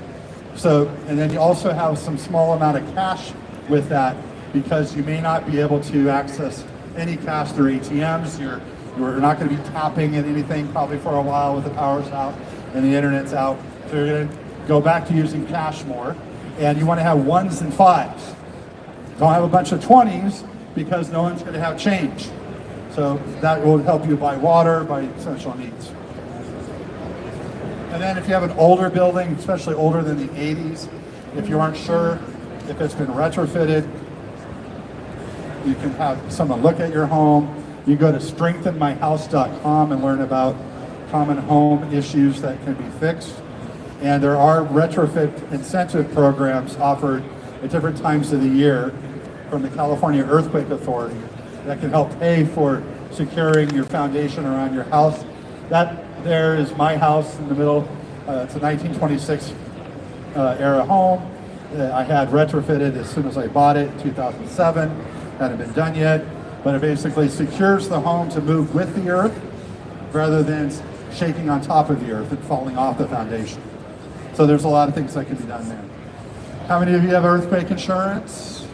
So, and then you also have some small amount of cash with that, because you may not be able to access any cash through ATMs. You're not going to be tapping at anything probably for a while with the power's out and the internet's out. So you're going to go back to using cash more. And you want to have 1s and 5s. Don't have a bunch of 20s, because no one's going to have change. So that will help you buy water, buy essential needs. And then if you have an older building, especially older than the 80s, if you aren't sure if it's been retrofitted, you can have someone look at your home. You go to strengthenmyhouse.com and learn about common home issues that can be fixed. And there are retrofit incentive programs offered at different times of the year from the California Earthquake Authority that can help pay for securing your foundation around your house. That there is my house in the middle. It's a 1926 era home. I had retrofitted as soon as I bought it in 2007. Hadn't been done yet, but it basically secures the home to move with the earth rather than shaking on top of the earth and falling off the foundation. So there's a lot of things that can be done there. How many of you have earthquake insurance?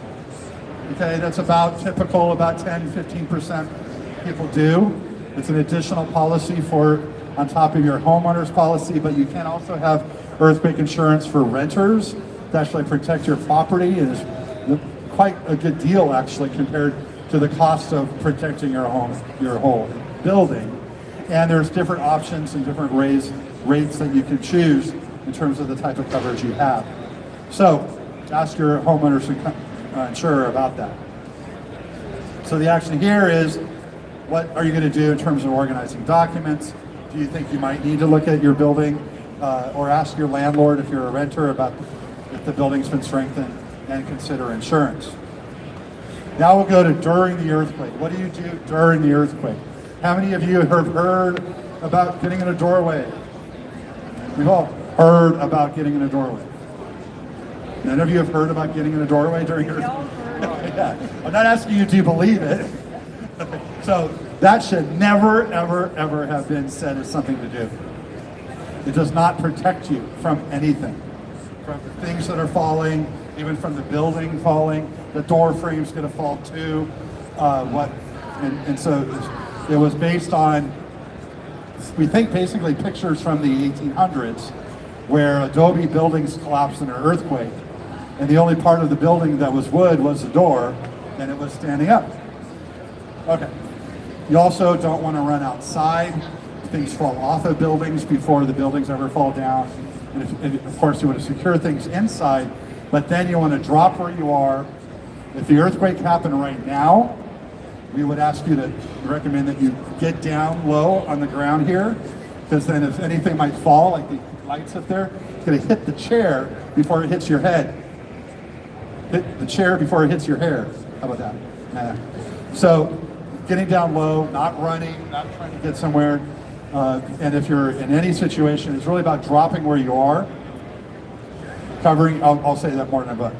Okay, that's about typical, about 10-15% people do. It's an additional policy for on top of your homeowner's policy, but you can also have earthquake insurance for renters to actually protect your property, and it's quite a good deal actually compared to the cost of protecting your home, your whole building. And there's different options and different rates that you can choose in terms of the type of coverage you have. So ask your homeowner's insurer about that. So the action here is, what are you going to do in terms of organizing documents? Do you think you might need to look at your building or ask your landlord if you're a renter about if the building's been strengthened, and consider insurance. Now we'll go to during the earthquake. What do you do during the earthquake? How many of you have heard about getting in a doorway? We've all heard about getting in a doorway. None of you have heard about getting in a doorway during your earthquake? Yeah. I'm not asking you, do you believe it? So that should never, ever, ever have been said as something to do. It does not protect you from anything. From things that are falling, even from the building falling, the door frame's going to fall too. And so it was based on, we think basically pictures from the 1800s where adobe buildings collapsed in an earthquake, and the only part of the building that was wood was the door, and it was standing up. Okay. You also don't want to run outside. Things fall off of buildings before the buildings ever fall down. And of course, you want to secure things inside, but then you want to drop where you are. If the earthquake happened right now, we would ask you to recommend that you get down low on the ground here, because then if anything might fall, like the lights up there, it's going to hit the chair before it hits your head. Hit the chair before it hits your hair. How about that? Nah. So getting down low, not running, not trying to get somewhere. And if you're in any situation, it's really about dropping where you are, covering, I'll say that more in a bit.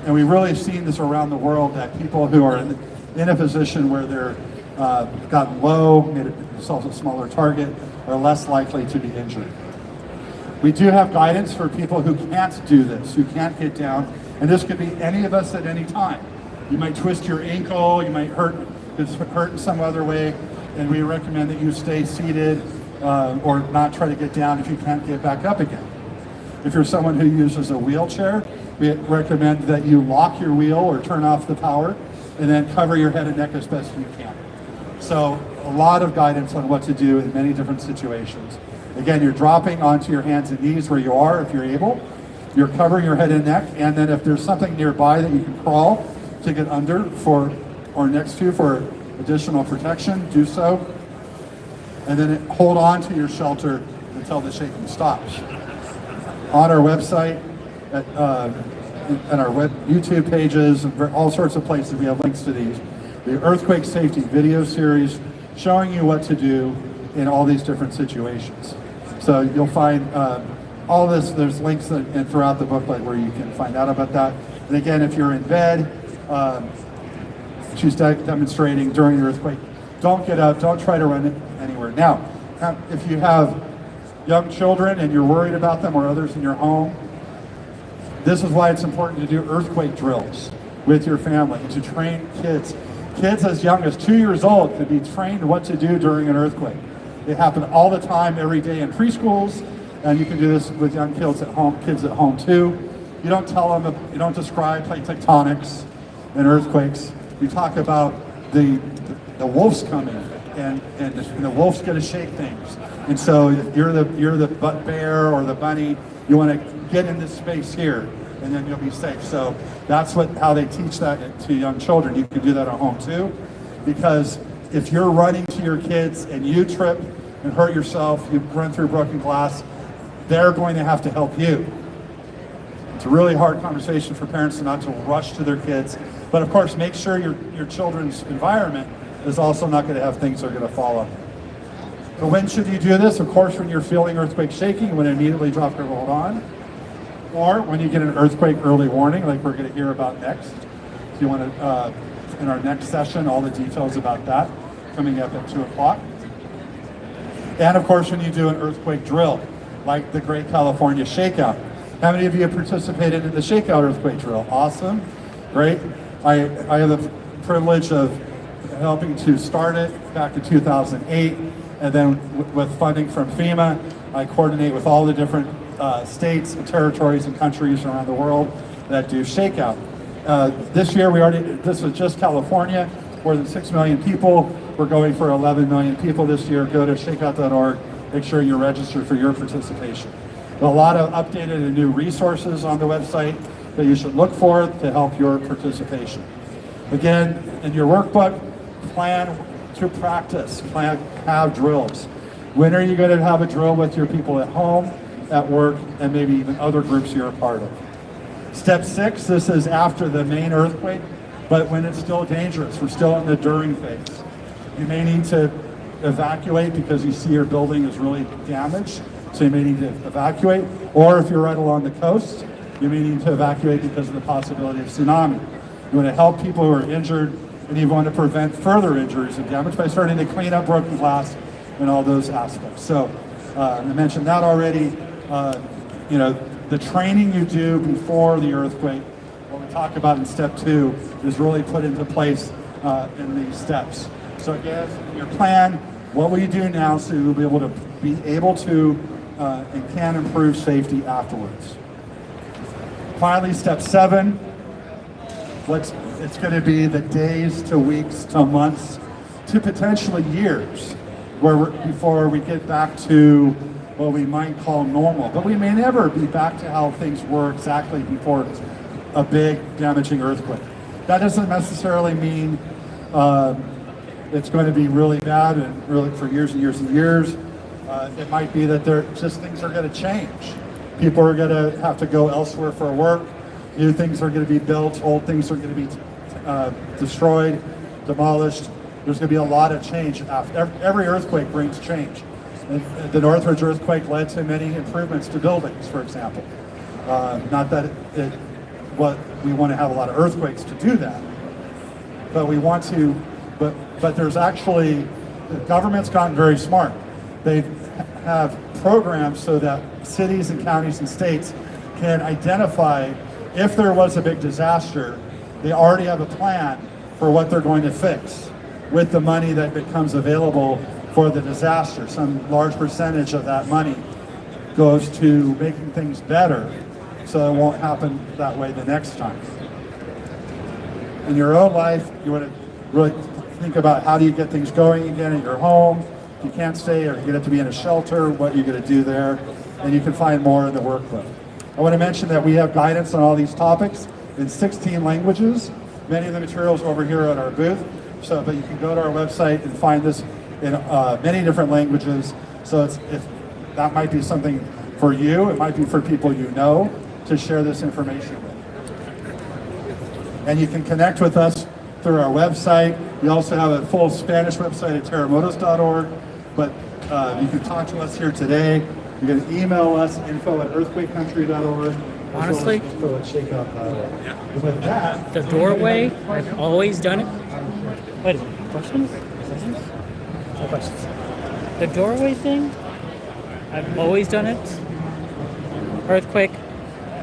And we've really seen this around the world, that people who are in a position where they're gotten low, made themselves a smaller target, are less likely to be injured. We do have guidance for people who can't do this, who can't get down, and this could be any of us at any time. You might twist your ankle, you might hurt in some other way, and we recommend that you stay seated or not try to get down if you can't get back up again. If you're someone who uses a wheelchair, we recommend that you lock your wheel or turn off the power and then cover your head and neck as best you can. So a lot of guidance on what to do in many different situations. Again, you're dropping onto your hands and knees where you are if you're able. You're covering your head and neck, and then if there's something nearby that you can crawl to get under or next to for additional protection, do so. And then hold on to your shelter until the shaking stops. On our website, and our YouTube pages, and all sorts of places, we have links to these. The earthquake safety video series showing you what to do in all these different situations. So you'll find all this, there's links and throughout the booklet where you can find out about that. And again, if you're in bed, she's demonstrating during the earthquake, don't get up, don't try to run anywhere. Now, if you have young children and you're worried about them or others in your home, this is why it's important to do earthquake drills with your family, to train kids. Kids as young as 2 years old could be trained what to do during an earthquake. They happen all the time, every day in preschools, and you can do this with young kids at home too. You don't tell them, you don't describe plate tectonics and earthquakes. You talk about the wolf's coming, and the wolf's going to shake things. And so if you're the bear or the bunny, you want to get in this space here, and then you'll be safe. So that's how they teach that to young children. You can do that at home too, because if you're running to your kids and you trip and hurt yourself, you run through broken glass, they're going to have to help you. It's a really hard conversation for parents not to rush to their kids, but of course make sure your children's environment is also not going to have things that are going to fall on them. So when should you do this? Of course, when you're feeling earthquake shaking, you want to immediately drop your hold on. Or when you get an earthquake early warning, like we're going to hear about next. So you want to, in our next session, all the details about that coming up at 2 o'clock. And of course, when you do an earthquake drill, like the Great California Shakeout. How many of you have participated in the Shakeout earthquake drill? Awesome, great. I have the privilege of helping to start it back in 2008. And then with funding from FEMA, I coordinate with all the different states and territories and countries around the world that do Shakeout. This year, this was just California, more than 6 million people. We're going for 11 million people this year. Go to shakeout.org, make sure you're registered for your participation. A lot of updated and new resources on the website that you should look for to help your participation. Again, in your workbook, plan to practice, have drills. When are you going to have a drill with your people at home, at work, and maybe even other groups you're a part of? Step 6, this is after the main earthquake, but when it's still dangerous, we're still in the during phase. You may need to evacuate because you see your building is really damaged, so you may need to evacuate. Or if you're right along the coast, you may need to evacuate because of the possibility of tsunami. You want to help people who are injured, and you want to prevent further injuries and damage by starting to clean up broken glass and all those aspects. So I mentioned that already. The training you do before the earthquake, what we talk about in step 2, is really put into place in these steps. So again, your plan, what will you do now so you'll be able to and can improve safety afterwards. Finally, step 7, it's going to be the days to weeks to months to potentially years before we get back to what we might call normal. But we may never be back to how things were exactly before a big damaging earthquake. That doesn't necessarily mean it's going to be really bad and really for years and years and years. It might be that things are going to change. People are going to have to go elsewhere for work. New things are going to be built. Old things are going to be destroyed, demolished. There's going to be a lot of change. Every earthquake brings change. The Northridge earthquake led to many improvements to buildings, for example. Not that we want to have a lot of earthquakes to do that, but we want to. But there's actually, the government's gotten very smart. They have programs so that cities and counties and states can identify if there was a big disaster. They already have a plan for what they're going to fix with the money that becomes available for the disaster. Some large percentage of that money goes to making things better so it won't happen that way the next time. In your own life, you want to really think about how do you get things going again at your home. If you can't stay or you have to be in a shelter, what you're going to do there, and you can find more in the workbook. I want to mention that we have guidance on all these topics in 16 languages. Many of the materials are over here at our booth, but you can go to our website and find this in many different languages. So if that might be something for you, it might be for people you know to share this information with. And you can connect with us through our website. We also have a full Spanish website at terremotos.org, but you can talk to us here today. You can email us, info@earthquakecountry.org. Honestly, with that, the doorway, I've always done it. Wait a minute, questions? No questions. The doorway thing, I've always done it. Earthquake,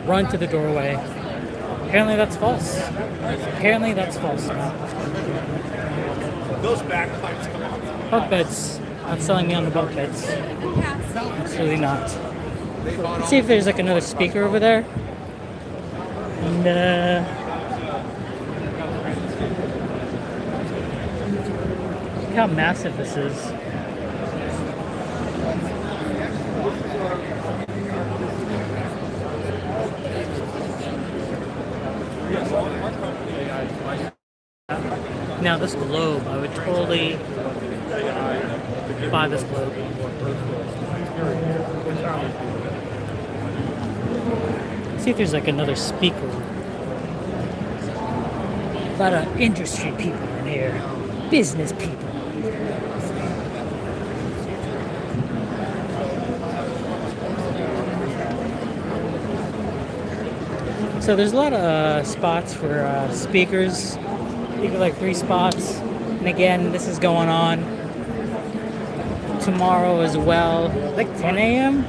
run to the doorway. Apparently that's false. Apparently that's false. Those backpipes come out. Bunk beds. Not selling me on the bunk beds. Absolutely not. Let's see if there's like another speaker over there. And look how massive this is. Now this globe, I would totally buy this globe. See if there's like another speaker. A lot of industry people in here, business people. So there's a lot of spots for speakers. You get like 3 spots. And again, this is going on tomorrow as well. Like 10 a.m.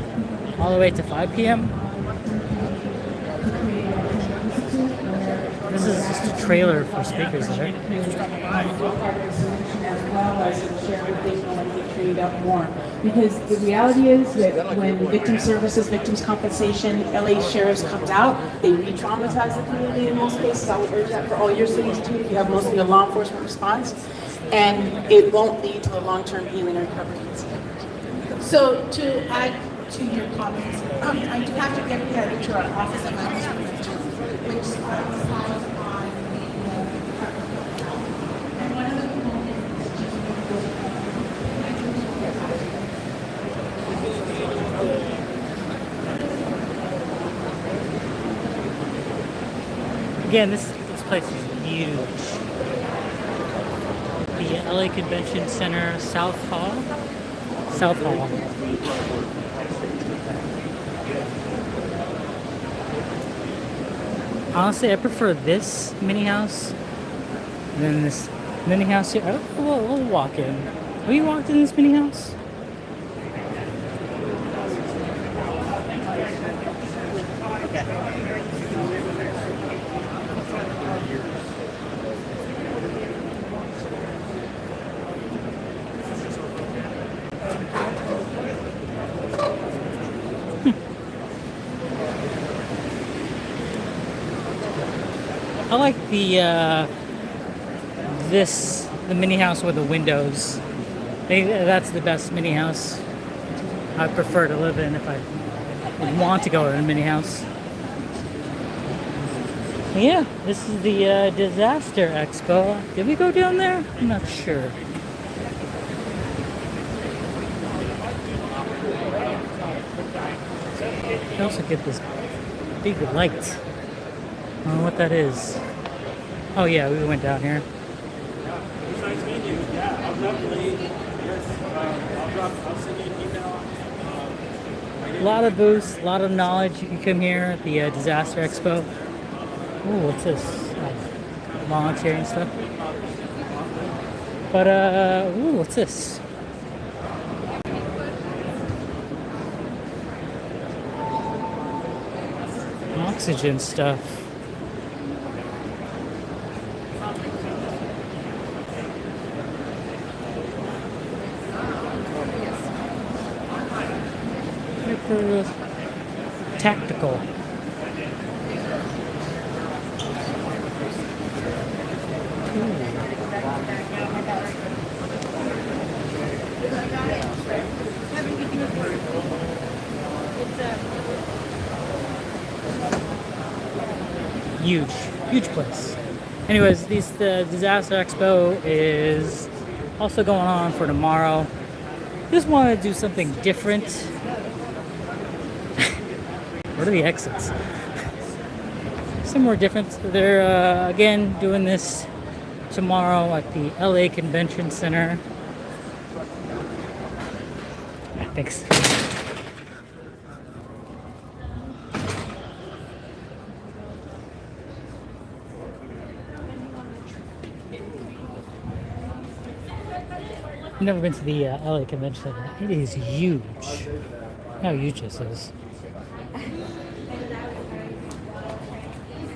all the way to 5 p.m. This is just a trailer for speakers there. Trained up more, because the reality is that when victim services, victims compensation, LA sheriffs comes out, they re-traumatize the community in most cases. I would urge that for all your cities too, if you have mostly a law enforcement response, and it won't lead to a long-term healing or recovery. So to add to your comments, I do have to get to our office of management, which has on one of the Again, this place is huge. The LA Convention Center, South Hall. South Hall. Honestly, I prefer this mini house than this mini house here. Oh, we'll walk in. Have you walked in this mini house? I like the mini house with the windows. I think that's the best mini house I prefer to live in if I would want to go in a mini house. Yeah, this is the Disaster Expo. Did we go down there? I'm not sure. I also get this big light. I don't know what that is. Oh yeah, we went down here. Nice meeting you. Yeah, I'll definitely. Yes, I'll send you an email. A lot of booths, a lot of knowledge. You can come here at the Disaster Expo. Ooh, what's this? Volunteering stuff. But ooh, what's this? Oxygen stuff. Tactical. Huge place. Anyways, the Disaster Expo is also going on for tomorrow. Just wanted to do something different. What are the exits? Somewhere different. They're again doing this tomorrow at the LA Convention Center. Thanks. I've never been to the LA Convention Center. It is huge. how huge this is.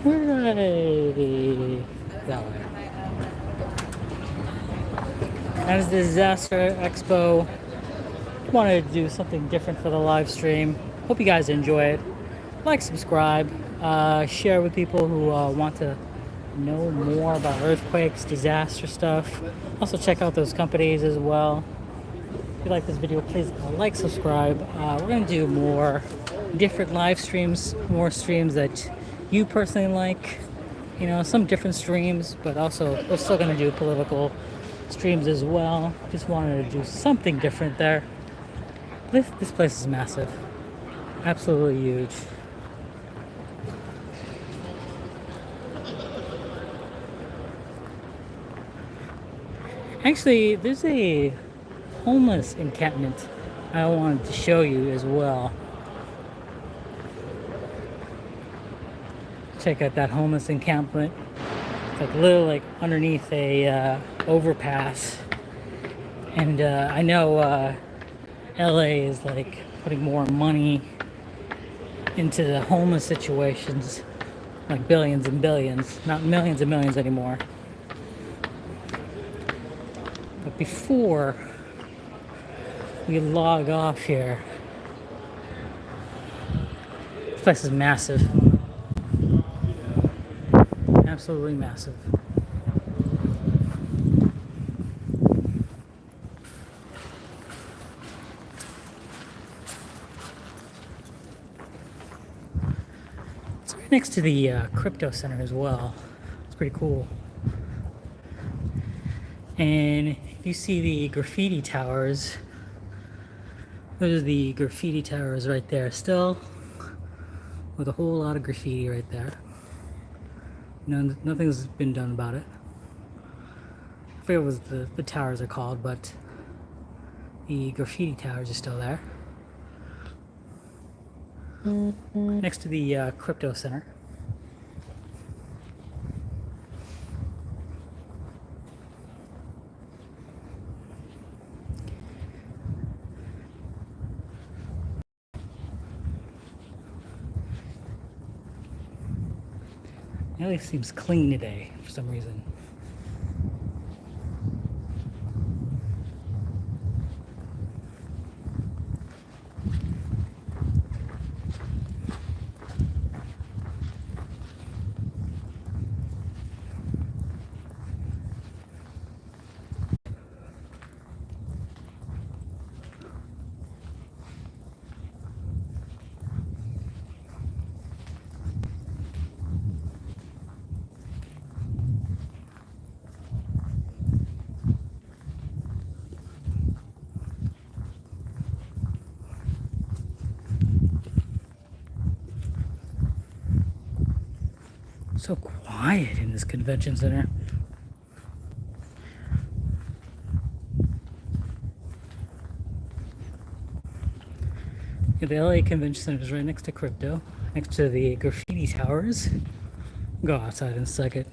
Where did I... That way. That is the Disaster Expo. Wanted to do something different for the live stream. Hope you guys enjoy it. Like, subscribe, share with people who want to know more about earthquakes, disaster stuff. Also check out those companies as well. If you like this video, please like, subscribe. We're going to do more different live streams, more streams that you personally like. You know, some different streams, but also we're still going to do political streams as well. Just wanted to do something different there. This place is massive. Absolutely huge. Actually, there's a homeless encampment I wanted to show you as well. Check out that homeless encampment. It's like literally like underneath a overpass. And I know LA is like putting more money into the homeless situations, like billions and billions, not millions and millions anymore. But before we log off here, this place is massive. Absolutely massive. It's right next to the crypto center as well. It's pretty cool. And if you see the graffiti towers, those are the graffiti towers right there, still with a whole lot of graffiti right there. Nothing's been done about it. I forget what the towers are called, but the graffiti towers are still there. Next to the crypto center. It really seems clean today for some reason. So quiet in this convention center. Yeah, the LA Convention Center is right next to crypto, next to the graffiti towers. Go outside in a second.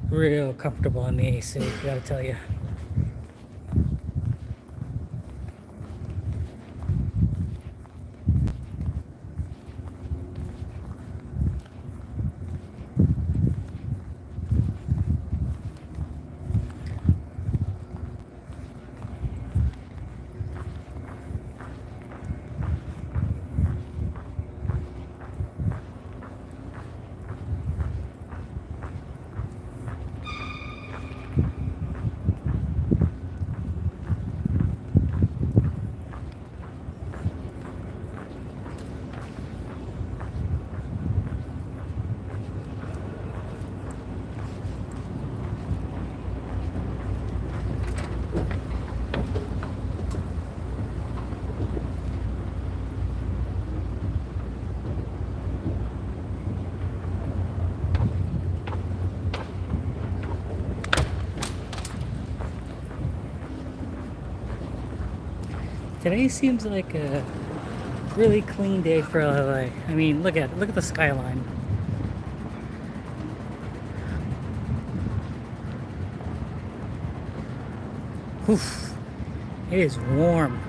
Real comfortable in the AC, gotta tell you. Today seems like a really clean day for LA. I mean, look at the skyline. Oof, it is warm.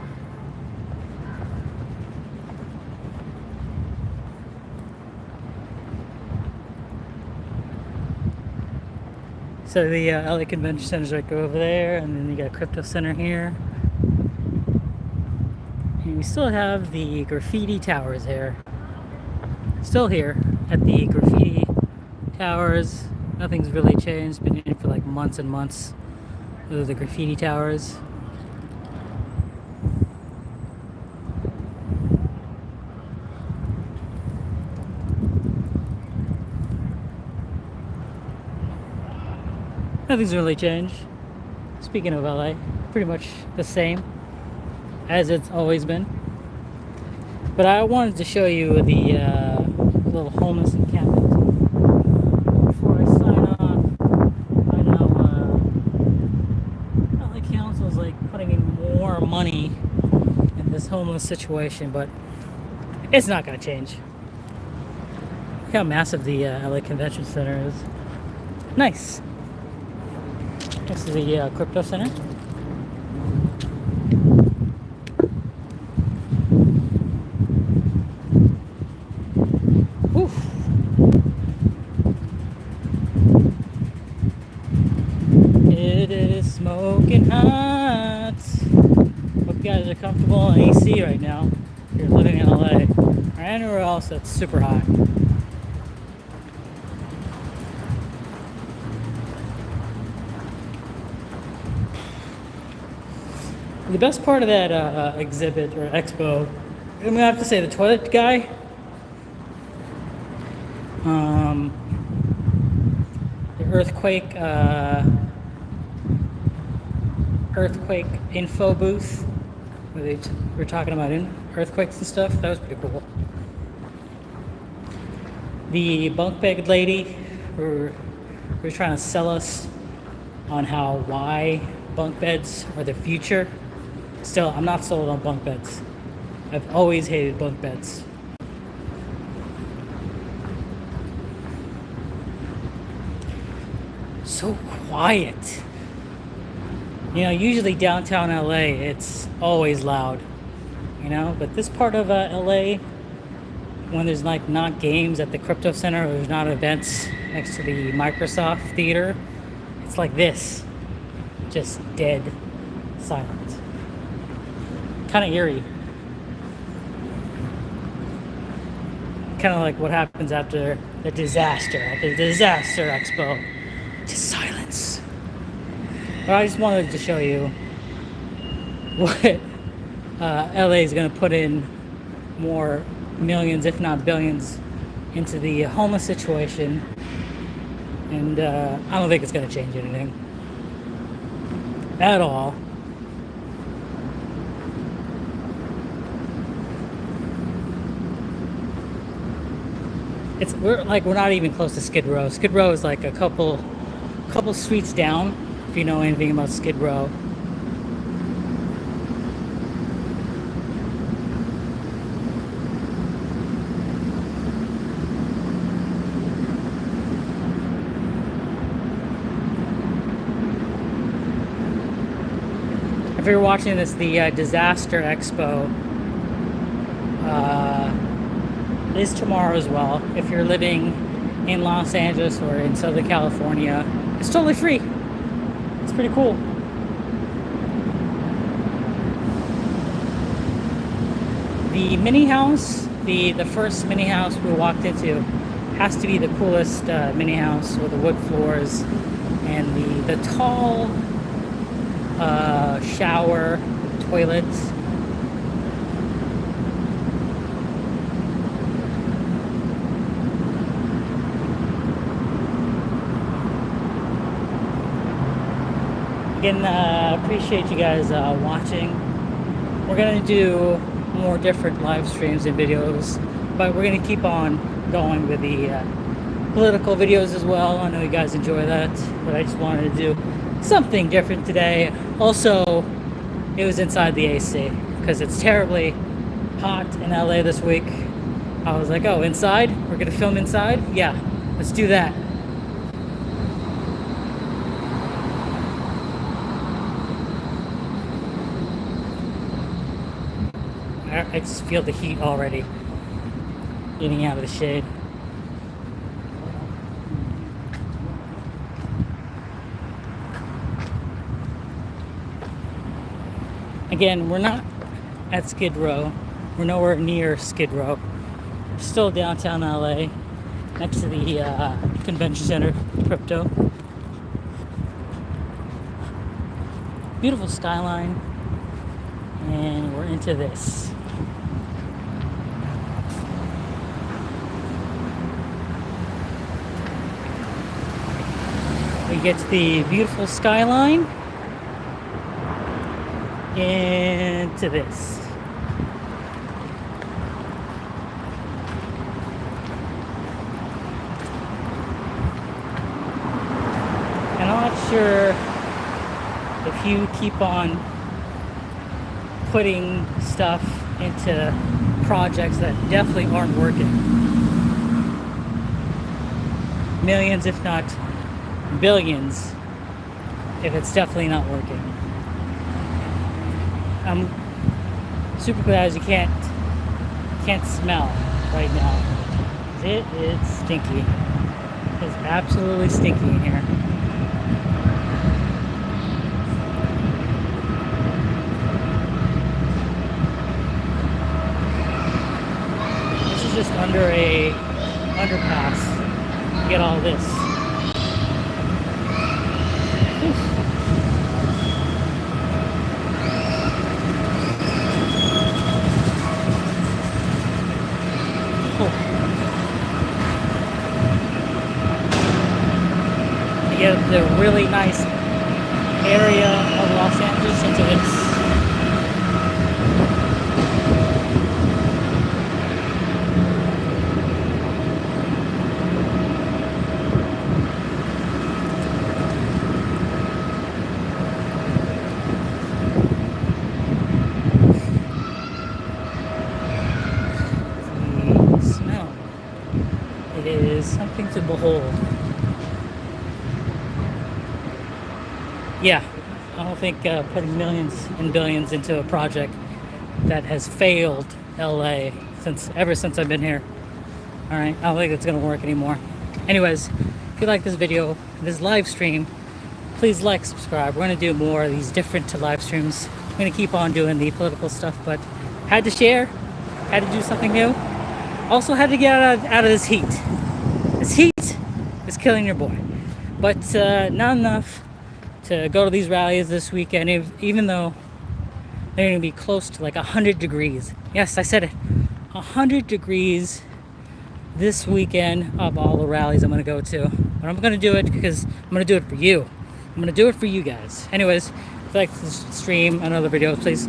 So the LA Convention Center is right over there, and then you got Crypto Center here. And we still have the graffiti towers here. Still here at the graffiti towers. Nothing's really changed. Been in for like months and months. Those are the graffiti towers. Nothing's really changed. Speaking of LA, pretty much the same as it's always been. But I wanted to show you the little homeless encampment. Before I sign off, I know LA Council is like putting in more money in this homeless situation, but it's not going to change. Look how massive the LA Convention Center is. Nice. This is the Crypto Center. Oof. It is smoking hot. Hope you guys are comfortable in AC right now. If you're living in LA or anywhere else that's super hot. The best part of that exhibit or expo, I'm gonna have to say the toilet guy. The earthquake info booth, where they were talking about earthquakes and stuff. That was pretty cool. The bunk bed lady, who were trying to sell us on why bunk beds are the future. Still, I'm not sold on bunk beds. I've always hated bunk beds. So quiet. You know, usually downtown LA, it's always loud. You know, but this part of LA, when there's like not games at the Crypto Center or there's not events next to the Microsoft Theater, it's like this. Just dead silent. Kind of eerie. Kind of like what happens after the disaster expo. Just silence. But I just wanted to show you what LA is going to put in more millions, if not billions, into the homeless situation. And I don't think it's going to change anything at all. We're not even close to Skid Row. Skid Row is like a couple streets down, if you know anything about Skid Row. If you're watching this, the Disaster Expo is tomorrow as well. If you're living in Los Angeles or in Southern California, it's totally free. It's pretty cool. The mini house, the first mini house we walked into, has to be the coolest mini house with the wood floors and the tall shower, toilets. Again, appreciate you guys watching. We're gonna do more different live streams and videos, but we're gonna keep on going with the political videos as well. I know you guys enjoy that, but I just wanted to do something different today. Also, it was inside the AC because it's terribly hot in LA this week. I was like, oh, inside? We're gonna film inside? Yeah, let's do that. I just feel the heat already getting out of the shade. Again, we're not at Skid Row. We're nowhere near Skid Row. We're still downtown LA, next to the convention center, Crypto. Beautiful skyline. And we're into this. We get to the beautiful skyline. Into this. And I'm not sure if you keep on putting stuff into projects that definitely aren't working. Millions, if not billions, if it's definitely not working. I'm super glad as you can't smell right now. It is stinky. It's absolutely stinky in here. This is just under a underpass. You get all this. Get the really nice area of Los Angeles into this. The smell. It is something to behold. Yeah, I don't think putting millions and billions into a project that has failed LA ever since I've been here. All right, I don't think it's gonna work anymore. Anyways, if you like this video, this live stream, please like, subscribe. We're gonna do more of these different live streams. I'm gonna keep on doing the political stuff, but had to share, had to do something new. Also had to get out of this heat. This heat is killing your boy, but not enough to go to these rallies this weekend, even though they're gonna be close to like 100 degrees. Yes, I said it, 100 degrees this weekend of all the rallies I'm gonna go to. But I'm gonna do it because I'm gonna do it for you. I'm gonna do it for you guys. Anyways, if you like this stream and other videos, please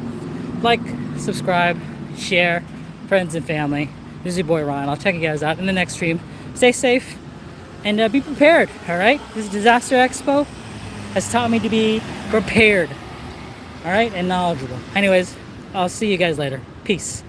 like, subscribe, share, friends and family. This is your boy Ryan. I'll check you guys out in the next stream. Stay safe and be prepared, all right? This Disaster Expo has taught me to be prepared, all right, and knowledgeable. Anyways, I'll see you guys later. Peace.